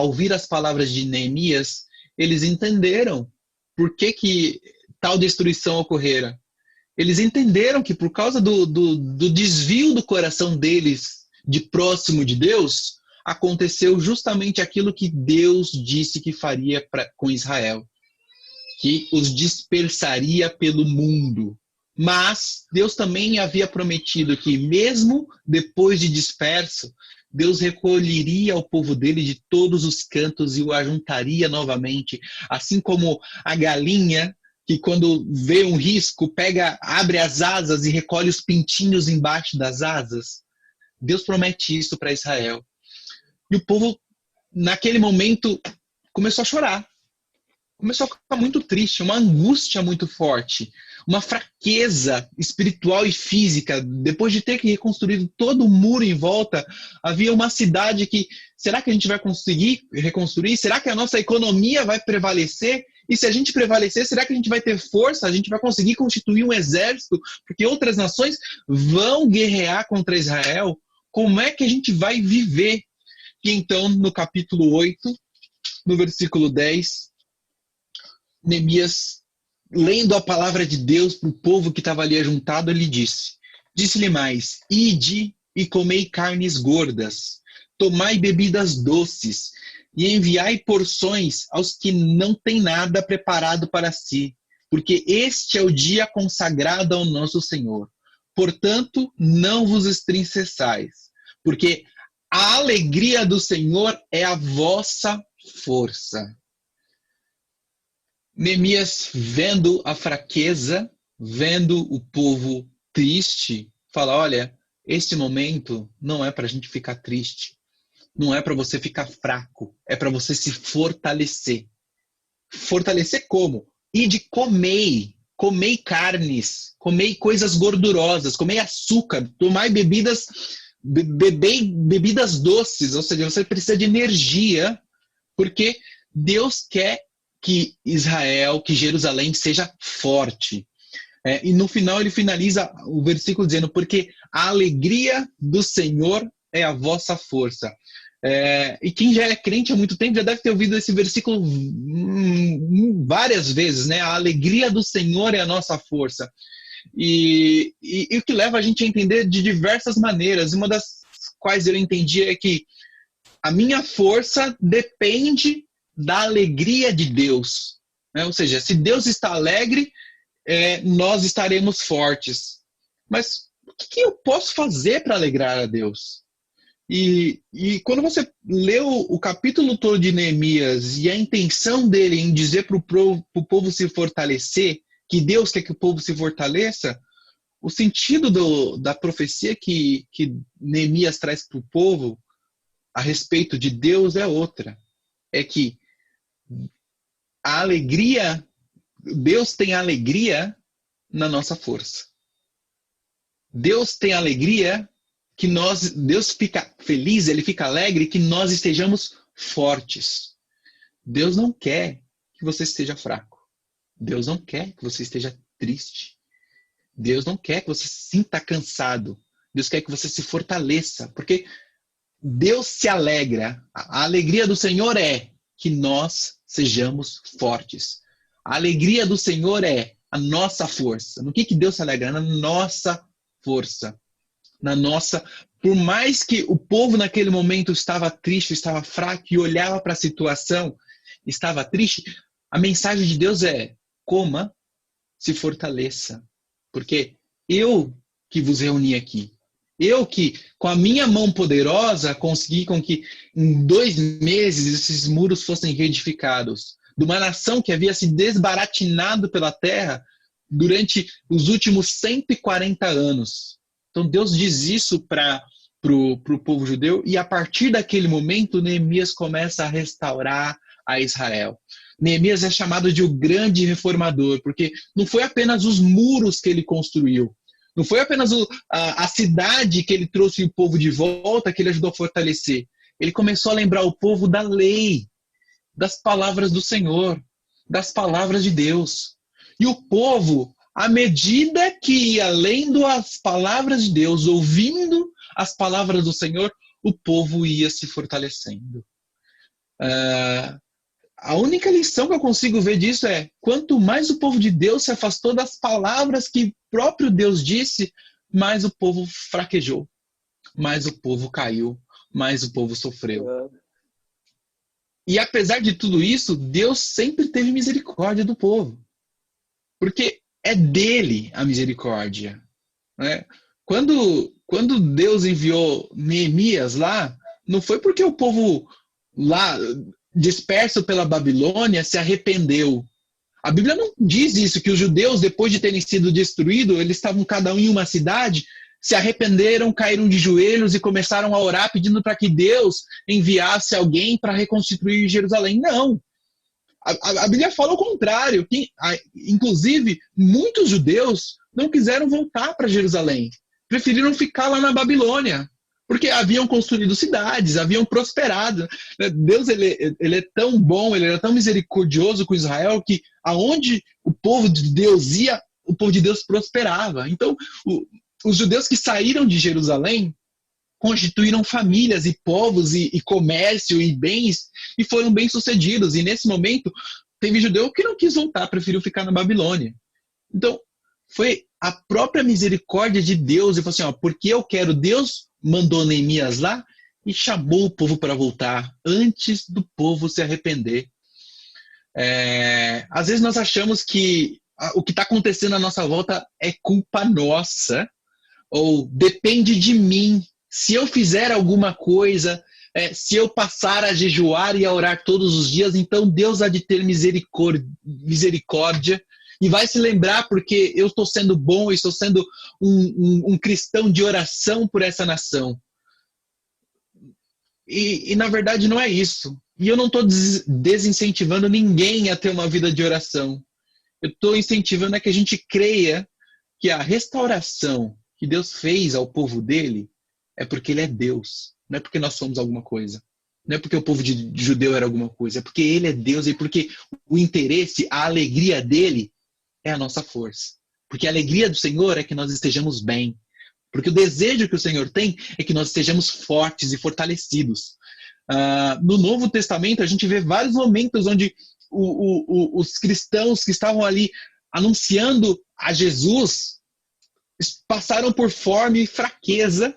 ouvir as palavras de Neemias, eles entenderam por que tal destruição ocorrera. Eles entenderam que por causa do desvio do coração deles de próximo de Deus, aconteceu justamente aquilo que Deus disse que faria com Israel, que os dispersaria pelo mundo. Mas Deus também havia prometido que mesmo depois de disperso, Deus recolheria o povo dele de todos os cantos e o ajuntaria novamente, assim como a galinha que quando vê um risco, abre as asas e recolhe os pintinhos embaixo das asas. Deus promete isso para Israel. E o povo, naquele momento, começou a chorar. Começou a ficar muito triste, uma angústia muito forte, uma fraqueza espiritual e física. Depois de ter que reconstruir todo o muro em volta, havia uma cidade que, será que a gente vai conseguir reconstruir? Será que a nossa economia vai prevalecer? E se a gente prevalecer, será que a gente vai ter força? A gente vai conseguir constituir um exército? Porque outras nações vão guerrear contra Israel? Como é que a gente vai viver? E então, no capítulo 8, no versículo 10, Neemias, lendo a palavra de Deus para o povo que estava ali ajuntado, ele disse-lhe mais: ide e comei carnes gordas, tomai bebidas doces, e enviai porções aos que não têm nada preparado para si, porque este é o dia consagrado ao nosso Senhor. Portanto, não vos entristeçais, porque a alegria do Senhor é a vossa força. Neemias, vendo a fraqueza, vendo o povo triste, fala: olha, este momento não é para a gente ficar triste, não é para você ficar fraco, é para você se fortalecer. Fortalecer como? Ide comei carnes, comei coisas gordurosas, comei açúcar, tomai bebei bebidas doces, ou seja, você precisa de energia, porque Deus quer que Israel, que Jerusalém seja forte. E no final ele finaliza o versículo dizendo: porque a alegria do Senhor é a vossa força. E quem já é crente há muito tempo já deve ter ouvido esse versículo várias vezes, né? A alegria do Senhor é a nossa força. E o que leva a gente a entender de diversas maneiras. Uma das quais eu entendi é que a minha força depende da alegria de Deus, né? Ou seja, se Deus está alegre, nós estaremos fortes. Mas o que eu posso fazer para alegrar a Deus? E quando você lê o capítulo todo de Neemias e a intenção dele em dizer para o povo se fortalecer, que Deus quer que o povo se fortaleça, o sentido da profecia que Neemias traz para o povo a respeito de Deus é outra. É que a alegria, Deus tem alegria na nossa força. Deus tem alegria que Deus fica feliz, ele fica alegre que nós estejamos fortes. Deus não quer que você esteja fraco. Deus não quer que você esteja triste. Deus não quer que você se sinta cansado. Deus quer que você se fortaleça, porque Deus se alegra. A alegria do Senhor é que nós sejamos fortes. A alegria do Senhor é a nossa força. No que Deus se alegra? Na nossa força. Por mais que o povo naquele momento estava triste, estava fraco e olhava para a situação, estava triste, a mensagem de Deus é: coma, se fortaleça, porque eu que vos reuni aqui, Eu que, com a minha mão poderosa, consegui com que em 2 meses esses muros fossem reedificados. De uma nação que havia se desbaratinado pela terra durante os últimos 140 anos. Então Deus diz isso para o povo judeu, e a partir daquele momento Neemias começa a restaurar a Israel. Neemias é chamado de o grande reformador, porque não foi apenas os muros que ele construiu, não foi apenas a cidade que ele trouxe o povo de volta, que ele ajudou a fortalecer. Ele começou a lembrar o povo da lei, das palavras do Senhor, das palavras de Deus. E o povo, à medida que ia lendo as palavras de Deus, ouvindo as palavras do Senhor, o povo ia se fortalecendo. A única lição que eu consigo ver disso é: quanto mais o povo de Deus se afastou das palavras que próprio Deus disse, mais o povo fraquejou, mais o povo caiu, mais o povo sofreu. E apesar de tudo isso, Deus sempre teve misericórdia do povo, porque é dele a misericórdia, né? Quando Deus enviou Neemias lá, não foi porque o povo lá, disperso pela Babilônia, se arrependeu. A Bíblia não diz isso, que os judeus, depois de terem sido destruídos, eles estavam cada um em uma cidade, se arrependeram, caíram de joelhos e começaram a orar pedindo para que Deus enviasse alguém para reconstituir Jerusalém. Não. A Bíblia fala o contrário. Inclusive, muitos judeus não quiseram voltar para Jerusalém. Preferiram ficar lá na Babilônia, porque haviam construído cidades, haviam prosperado. Deus ele é tão bom, ele era tão misericordioso com Israel, que aonde o povo de Deus ia, o povo de Deus prosperava. Então, os judeus que saíram de Jerusalém constituíram famílias e povos e comércio e bens, e foram bem-sucedidos. E nesse momento, teve judeu que não quis voltar, preferiu ficar na Babilônia. Então, foi a própria misericórdia de Deus. E falou assim, porque eu quero, Deus mandou Neemias lá e chamou o povo para voltar, antes do povo se arrepender. Às vezes nós achamos que o que está acontecendo à nossa volta é culpa nossa, ou depende de mim. Se eu fizer alguma coisa, se eu passar a jejuar e a orar todos os dias, então Deus há de ter misericórdia e vai se lembrar porque eu estou sendo bom, estou sendo um cristão de oração por essa nação. E na verdade não é isso. E eu não estou desincentivando ninguém a ter uma vida de oração. Eu estou incentivando a que a gente creia que a restauração que Deus fez ao povo dele é porque ele é Deus, não é porque nós somos alguma coisa. Não é porque o povo de judeu era alguma coisa, é porque ele é Deus e porque o interesse, a alegria dele é a nossa força. Porque a alegria do Senhor é que nós estejamos bem. Porque o desejo que o Senhor tem é que nós estejamos fortes e fortalecidos. No Novo Testamento, a gente vê vários momentos onde os cristãos que estavam ali anunciando a Jesus passaram por fome e fraqueza.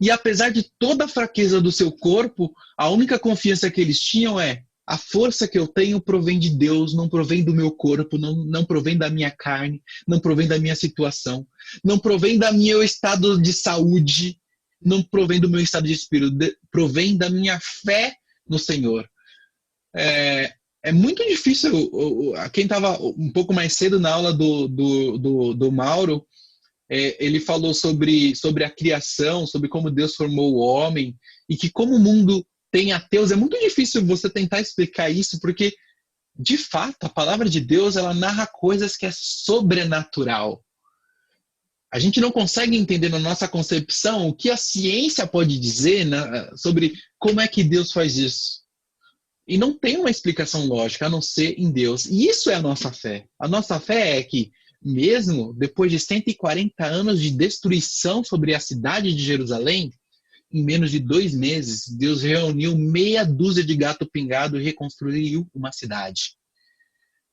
E apesar de toda a fraqueza do seu corpo, a única confiança que eles tinham é: a força que eu tenho provém de Deus, não provém do meu corpo, não provém da minha carne, não provém da minha situação, não provém do meu estado de saúde, não provém do meu estado de espírito, provém da minha fé no Senhor. É muito difícil. Quem estava um pouco mais cedo na aula do Mauro, ele falou sobre a criação, sobre como Deus formou o homem, e que como o mundo tem ateus, é muito difícil você tentar explicar isso, porque, de fato, a palavra de Deus, ela narra coisas que é sobrenatural. A gente não consegue entender na nossa concepção o que a ciência pode dizer, né, sobre como é que Deus faz isso. E não tem uma explicação lógica, a não ser em Deus. E isso é a nossa fé. A nossa fé é que, mesmo depois de 140 anos de destruição sobre a cidade de Jerusalém, em menos de 2 meses, Deus reuniu meia dúzia de gato pingado e reconstruiu uma cidade.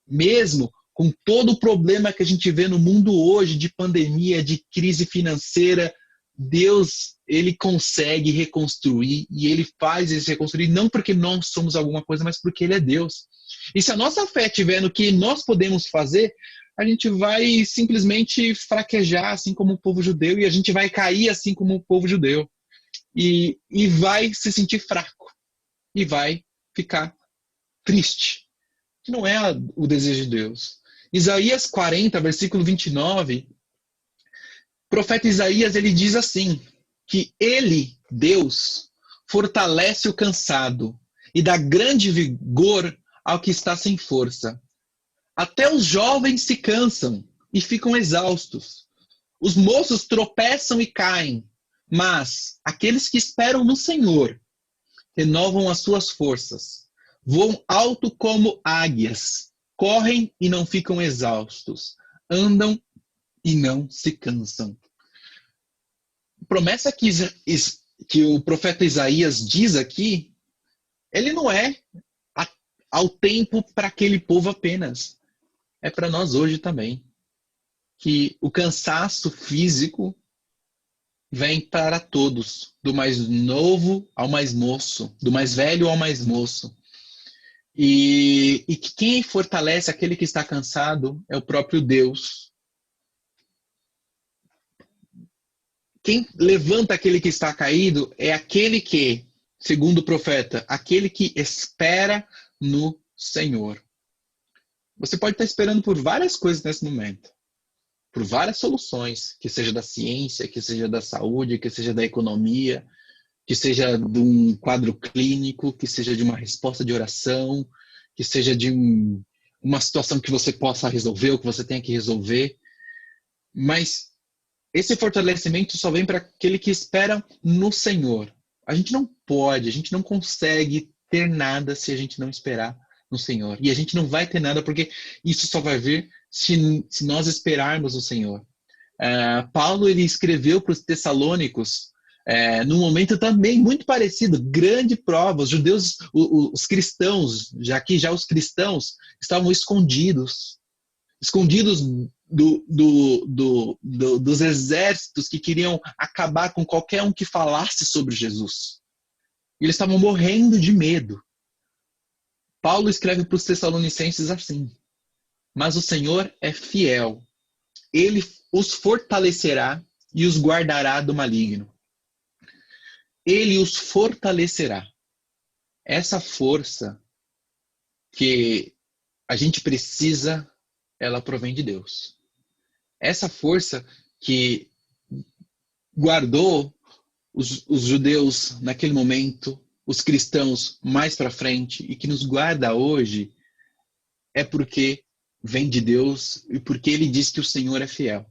Mesmo com todo o problema que a gente vê no mundo hoje, de pandemia, de crise financeira, Deus, ele consegue reconstruir, e ele faz esse reconstruir não porque nós somos alguma coisa, mas porque ele é Deus. E se a nossa fé estiver no que nós podemos fazer, a gente vai simplesmente fraquejar, assim como o povo judeu, e a gente vai cair assim como o povo judeu. E vai se sentir fraco. E vai ficar triste. Que não é o desejo de Deus. Isaías 40, versículo 29, o profeta Isaías, ele diz assim, que ele, Deus, fortalece o cansado e dá grande vigor ao que está sem força. Até os jovens se cansam e ficam exaustos. Os moços tropeçam e caem, mas aqueles que esperam no Senhor renovam as suas forças. Voam alto como águias, correm e não ficam exaustos, andam e não se cansam. A promessa que o profeta Isaías diz aqui, ele não é ao tempo para aquele povo apenas. É para nós hoje também. Que o cansaço físico vem para todos, do mais novo ao mais moço, do mais velho ao mais moço. E que quem fortalece aquele que está cansado é o próprio Deus. Quem levanta aquele que está caído é aquele que, segundo o profeta, aquele que espera no Senhor. Você pode estar esperando por várias coisas nesse momento. Por várias soluções, que seja da ciência, que seja da saúde, que seja da economia, que seja de um quadro clínico, que seja de uma resposta de oração, que seja de uma situação que você possa resolver ou que você tenha que resolver. Mas esse fortalecimento só vem para aquele que espera no Senhor. A gente não pode, a gente não consegue ter nada se a gente não esperar no Senhor. E a gente não vai ter nada porque isso só vai vir se nós esperarmos o Senhor. Paulo, ele escreveu para os Tessalônicos num momento também muito parecido, grande prova. Os judeus, os cristãos, já os cristãos estavam escondidos dos exércitos que queriam acabar com qualquer um que falasse sobre Jesus. Eles estavam morrendo de medo. Paulo escreve para os Tessalonicenses assim: mas o Senhor é fiel. Ele os fortalecerá e os guardará do maligno. Ele os fortalecerá. Essa força que a gente precisa, ela provém de Deus. Essa força que guardou os judeus naquele momento, os cristãos mais para frente, e que nos guarda hoje, é porque vem de Deus e porque ele diz que o Senhor é fiel.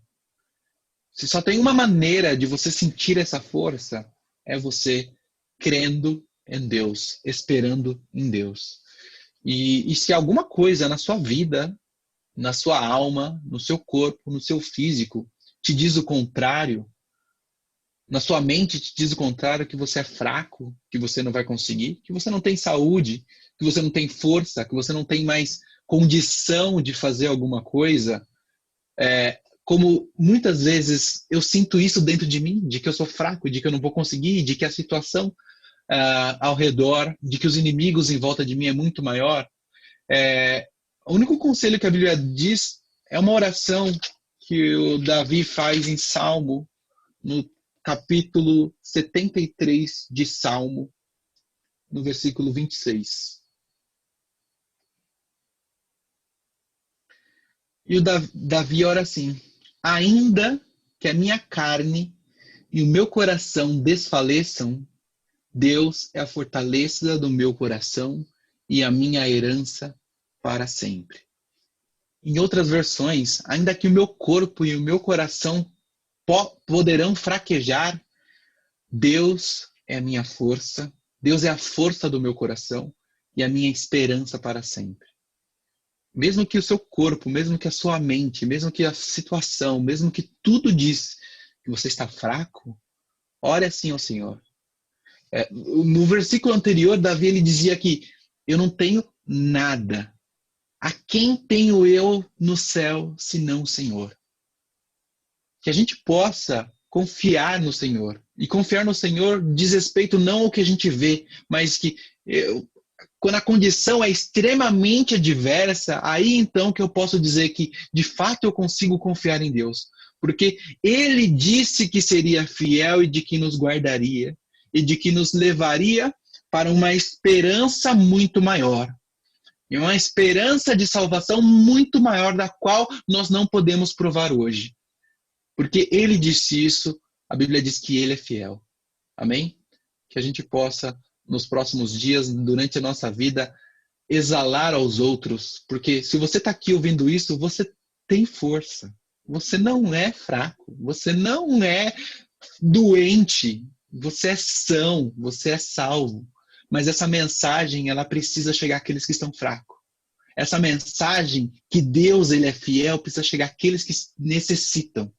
Se só tem uma maneira de você sentir essa força, é você crendo em Deus, esperando em Deus. E se alguma coisa na sua vida, na sua alma, no seu corpo, no seu físico, te diz o contrário, na sua mente te diz o contrário, que você é fraco, que você não vai conseguir, que você não tem saúde, que você não tem força, que você não tem mais condição de fazer alguma coisa, como muitas vezes eu sinto isso dentro de mim, de que eu sou fraco, de que eu não vou conseguir, de que a situação ao redor, de que os inimigos em volta de mim é muito maior, o único conselho que a Bíblia diz é uma oração que o Davi faz em Salmo, no capítulo 73 de Salmo, no versículo 26. E o Davi ora assim: ainda que a minha carne e o meu coração desfaleçam, Deus é a fortaleza do meu coração e a minha herança para sempre. Em outras versões, ainda que o meu corpo e o meu coração poderão fraquejar, Deus é a minha força, Deus é a força do meu coração e a minha esperança para sempre. Mesmo que o seu corpo, mesmo que a sua mente, mesmo que a situação, mesmo que tudo diz que você está fraco, ore assim ao Senhor. No versículo anterior, Davi ele dizia que eu não tenho nada. A quem tenho eu no céu, senão o Senhor? Que a gente possa confiar no Senhor. E confiar no Senhor diz respeito não ao que a gente vê, mas que quando a condição é extremamente adversa, aí então que eu posso dizer que, de fato, eu consigo confiar em Deus. Porque Ele disse que seria fiel e de que nos guardaria, e de que nos levaria para uma esperança muito maior. E uma esperança de salvação muito maior, da qual nós não podemos provar hoje. Porque Ele disse isso, a Bíblia diz que Ele é fiel. Amém? Que a gente possa, nos próximos dias, durante a nossa vida, exalar aos outros. Porque se você está aqui ouvindo isso, você tem força. Você não é fraco. Você não é doente. Você é são. Você é salvo. Mas essa mensagem, ela precisa chegar àqueles que estão fracos. Essa mensagem que Deus, Ele é fiel, precisa chegar àqueles que necessitam.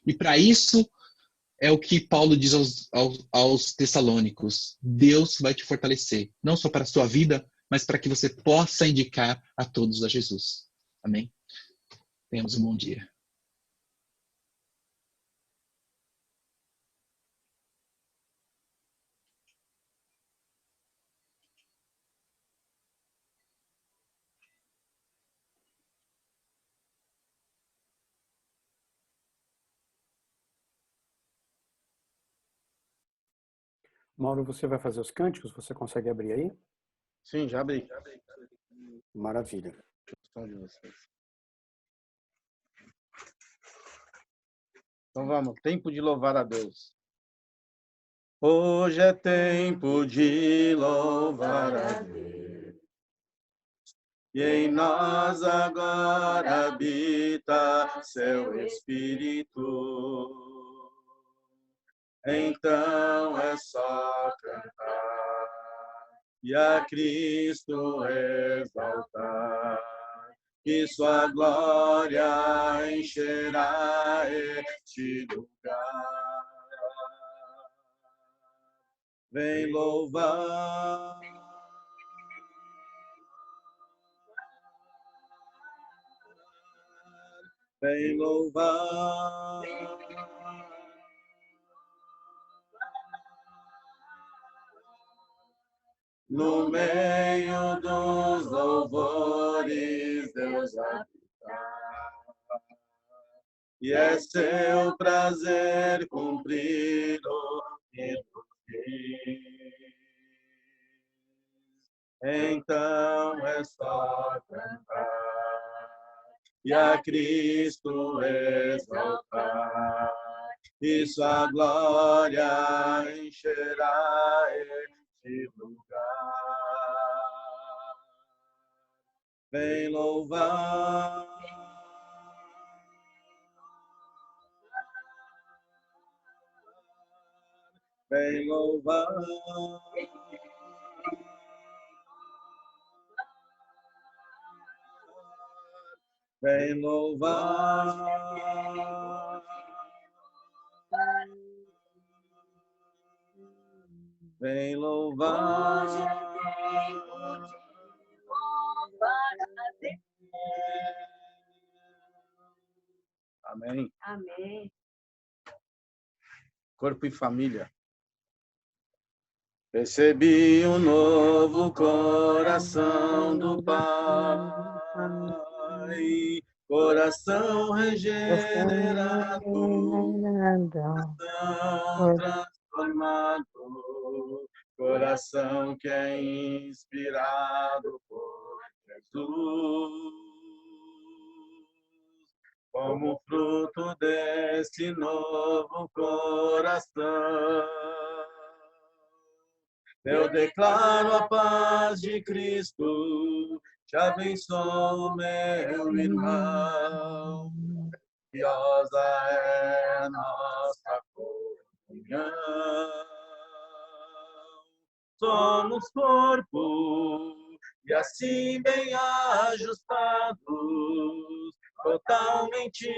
E para isso, é o que Paulo diz aos Tessalônicos. Deus vai te fortalecer, não só para a sua vida, mas para que você possa indicar a todos a Jesus. Amém? Tenhamos um bom dia. Mauro, você vai fazer os cânticos? Você consegue abrir aí? Sim, já abri. Maravilha. De vocês. Então vamos, tempo de louvar a Deus. Hoje é tempo de louvar a Deus, e em nós agora habita seu Espírito. Então é só cantar e a Cristo exaltar, que sua glória encherá este lugar. Vem louvar, vem louvar, no meio dos louvores Deus habitar, e é seu prazer cumprir o que nos diz. Então é só cantar e a Cristo exaltar, e sua glória encherá este lugar. Vem louvar, vem louvar, vem louvar, vem louvar. Amém. Amém. Corpo e família. Recebi um novo coração do Pai, coração regenerado, coração transformado, coração que é inspirado por Jesus. Como fruto desse novo coração, eu declaro a paz de Cristo, te abençoo, meu irmão. Preciosa é a nossa comunhão. Somos corpo e assim bem ajustados, totalmente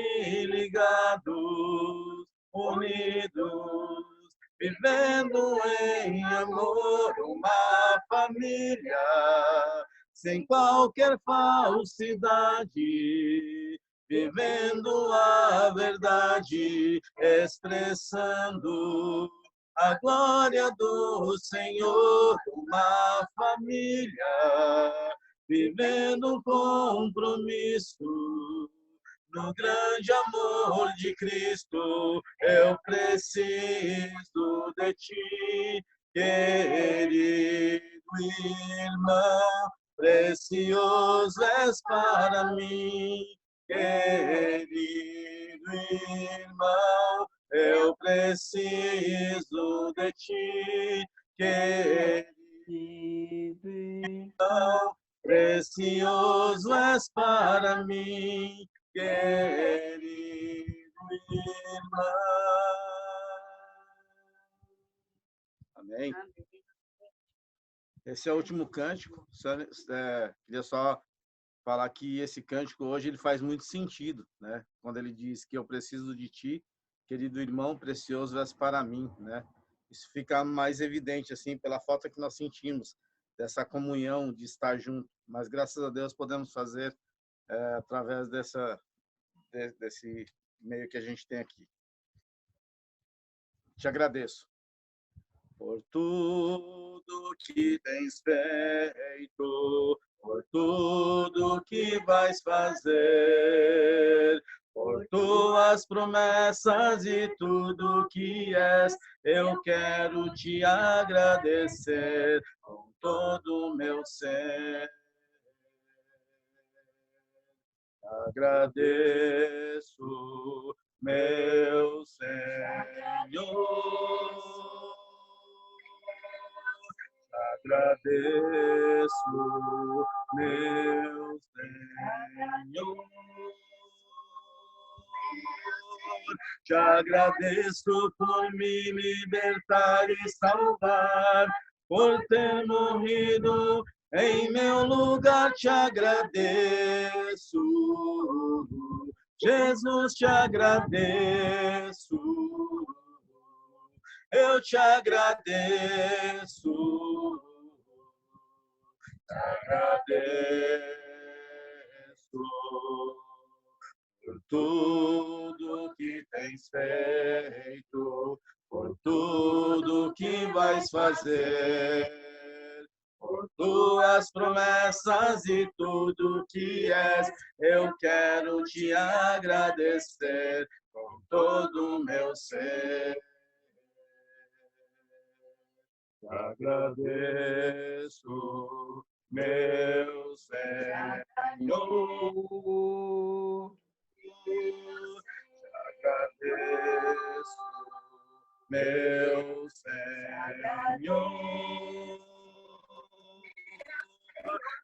ligados, unidos, vivendo em amor, uma família, sem qualquer falsidade, vivendo a verdade, expressando a glória do Senhor, uma família, vivendo um compromisso no grande amor de Cristo. Eu preciso de ti, querido irmão, precioso és para mim, querido irmão, eu preciso de ti, querido irmão, precioso és para mim, querido irmão. Amém. Esse é o último cântico. Queria só falar que esse cântico hoje ele faz muito sentido, né? Quando ele diz que eu preciso de ti, querido irmão, precioso és para mim, né? Isso fica mais evidente assim pela falta que nós sentimos dessa comunhão de estar junto. Mas graças a Deus podemos fazer através desse meio que a gente tem aqui. Te agradeço por tudo que tens feito, por tudo que vais fazer, por tuas promessas e tudo que és, eu quero te agradecer com todo o meu ser. Agradeço, meu Senhor. Agradeço, meu Senhor. Te agradeço por me libertar e salvar, por ter morrido em meu lugar. Te agradeço, Jesus, te agradeço. Eu te agradeço, te agradeço por tudo que tens feito, por tudo que vais fazer, por tuas promessas e tudo que és, eu quero te agradecer com todo o meu ser. Te agradeço, meu Senhor. Te agradeço, meu Senhor.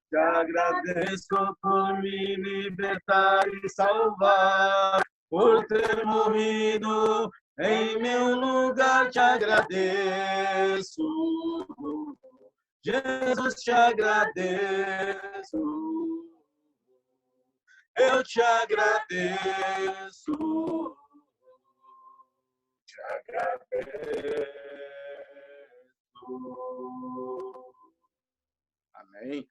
Te agradeço por me libertar e salvar, por ter morrido em meu lugar. Te agradeço, Jesus, te agradeço. Eu te agradeço, te agradeço. Amém.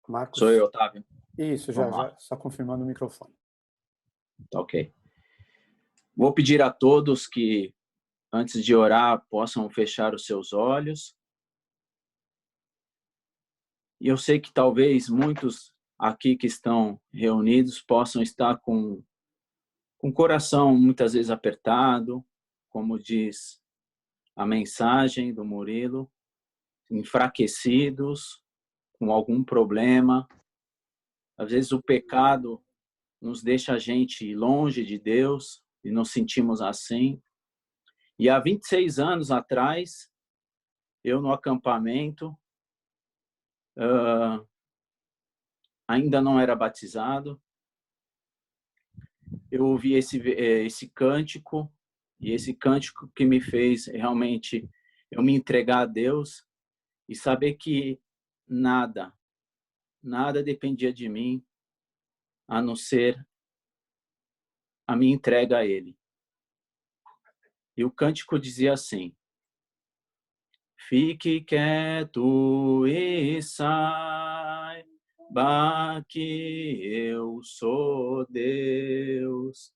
Marcos. Sou eu, Otávio. Isso, já, só confirmando o microfone. Tá ok. Vou pedir a todos que, antes de orar, possam fechar os seus olhos. E eu sei que talvez muitos aqui que estão reunidos possam estar com o coração muitas vezes apertado, como diz a mensagem do Murilo, enfraquecidos, com algum problema. Às vezes o pecado nos deixa a gente longe de Deus e nos sentimos assim. E há 26 anos atrás, eu no acampamento, ainda não era batizado, eu ouvi esse cântico, e esse cântico que me fez realmente eu me entregar a Deus e saber que nada dependia de mim, a não ser a minha entrega a Ele. E o cântico dizia assim: fique quieto e sai que eu sou Deus.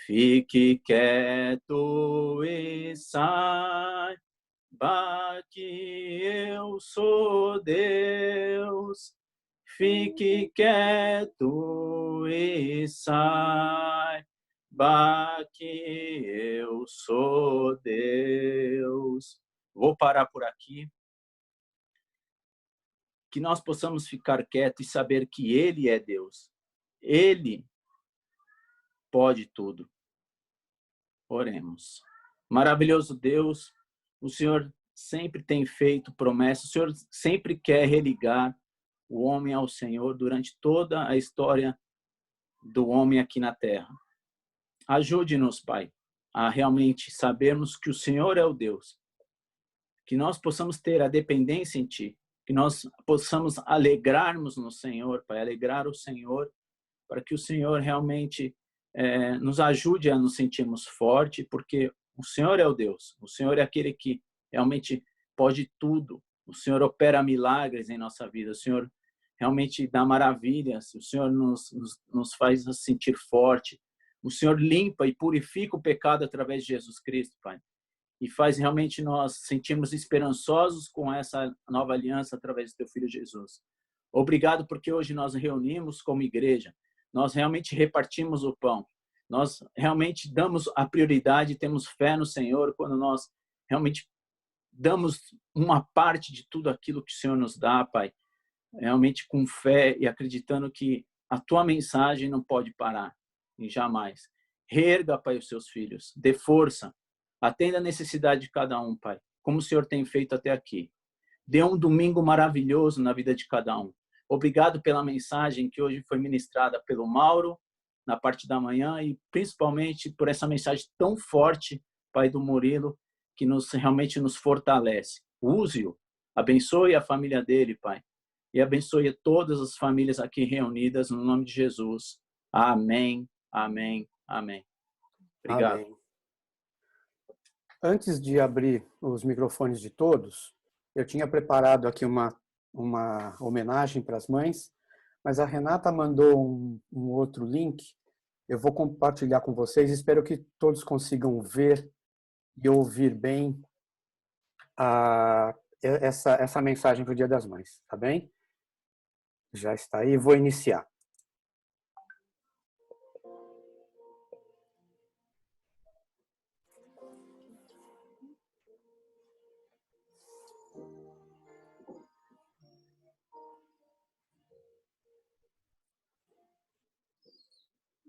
Fique quieto e saiba que eu sou Deus. Fique quieto e saiba que eu sou Deus. Vou parar por aqui. Que nós possamos ficar quietos e saber que Ele é Deus. Ele pode tudo. Oremos. Maravilhoso Deus, o Senhor sempre tem feito promessas, o Senhor sempre quer religar o homem ao Senhor durante toda a história do homem aqui na terra. Ajude-nos, Pai, a realmente sabermos que o Senhor é o Deus, que nós possamos ter a dependência em Ti, que nós possamos alegrarmos no Senhor, Pai, alegrar o Senhor, para que o Senhor realmente nos ajude a nos sentirmos fortes, porque o Senhor é o Deus, o Senhor é aquele que realmente pode tudo, o Senhor opera milagres em nossa vida, o Senhor realmente dá maravilhas, o Senhor nos faz nos sentir forte, o Senhor limpa e purifica o pecado através de Jesus Cristo, Pai, e faz realmente nós sentirmos esperançosos com essa nova aliança através do Teu Filho Jesus. Obrigado porque hoje nós reunimos como igreja, nós realmente repartimos o pão, nós realmente damos a prioridade, temos fé no Senhor quando nós realmente damos uma parte de tudo aquilo que o Senhor nos dá, Pai, realmente com fé e acreditando que a Tua mensagem não pode parar, e jamais. Reerga, Pai, os Seus filhos, dê força, atenda a necessidade de cada um, Pai, como o Senhor tem feito até aqui. Dê um domingo maravilhoso na vida de cada um. Obrigado pela mensagem que hoje foi ministrada pelo Mauro, na parte da manhã, e principalmente por essa mensagem tão forte, Pai, do Murilo, que realmente nos fortalece. Use-o, abençoe a família dele, Pai, e abençoe todas as famílias aqui reunidas, no nome de Jesus. Amém, amém, amém. Obrigado. Amém. Antes de abrir os microfones de todos, eu tinha preparado aqui uma homenagem para as mães, mas a Renata mandou um outro link. Eu vou compartilhar com vocês. Espero que todos consigam ver e ouvir bem essa mensagem para o Dia das Mães, tá bem? Já está aí, vou iniciar.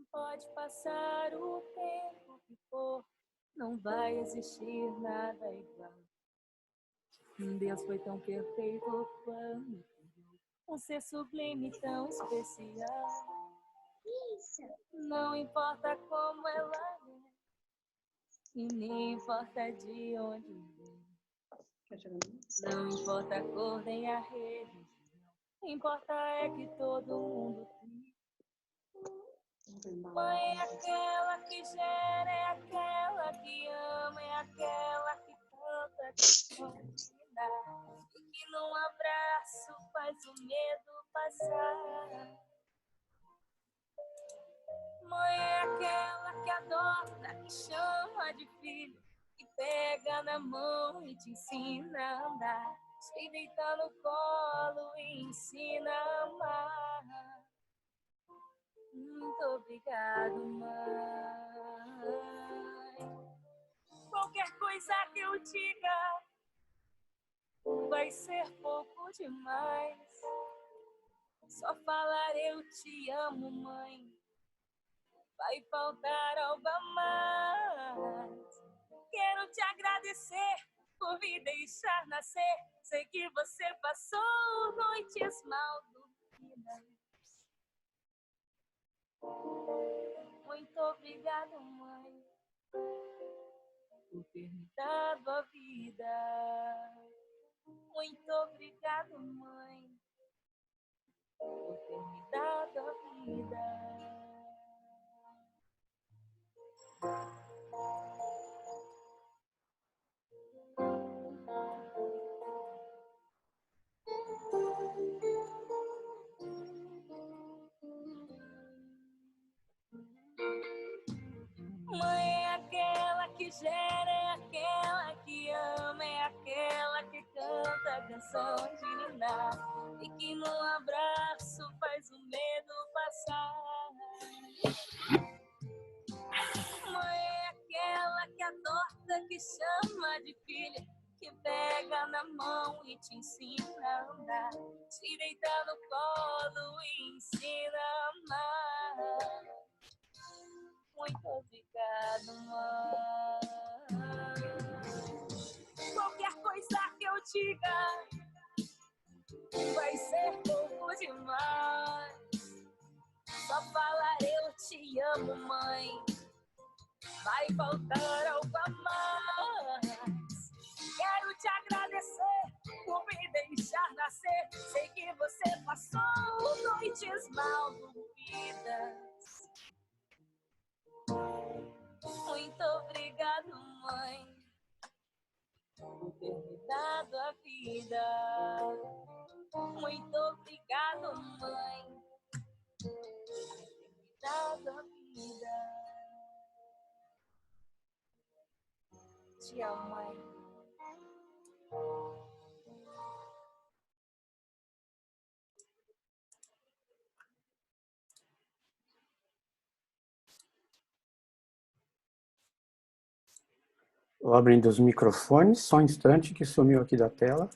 Pode passar o tempo que for, não vai existir nada igual. Deus foi tão perfeito quando criou um ser sublime tão especial. Não importa como ela é, e nem importa de onde vem. Não importa a cor nem a religião, importa é que todo mundo tem. Mãe é aquela que gera, é aquela que ama, é aquela que canta, que pode dar, e que num abraço faz o medo passar. Mãe é aquela que adota, que chama de filho, que pega na mão e te ensina a andar, te deita no colo e ensina a amar. Muito obrigado, mãe. Qualquer coisa que eu diga vai ser pouco demais. Só falar eu te amo, mãe, vai faltar algo a mais. Quero te agradecer por me deixar nascer. Sei que você passou noites mal dormidas. Muito obrigado, mãe, por ter me dado a vida. Muito obrigado, mãe, por ter me dado a vida. que gera, é aquela que ama, é aquela que canta canções de ninar e que num abraço faz o medo passar. Mãe é aquela que adota, que chama de filha, que pega na mão e te ensina a andar, te deita no colo e ensina a amar. Muito obrigado, mãe. Qualquer coisa que eu diga vai ser pouco demais. Só falar eu te amo, mãe, vai faltar algo a mais. Quero te agradecer por me deixar nascer. Sei que você passou noites mal dormidas. Muito obrigado, mãe, por ter me dado a vida. Muito obrigado, mãe, por ter me dado a vida. Te amo, mãe. Vou abrindo os microfones, só um instante que sumiu aqui da tela.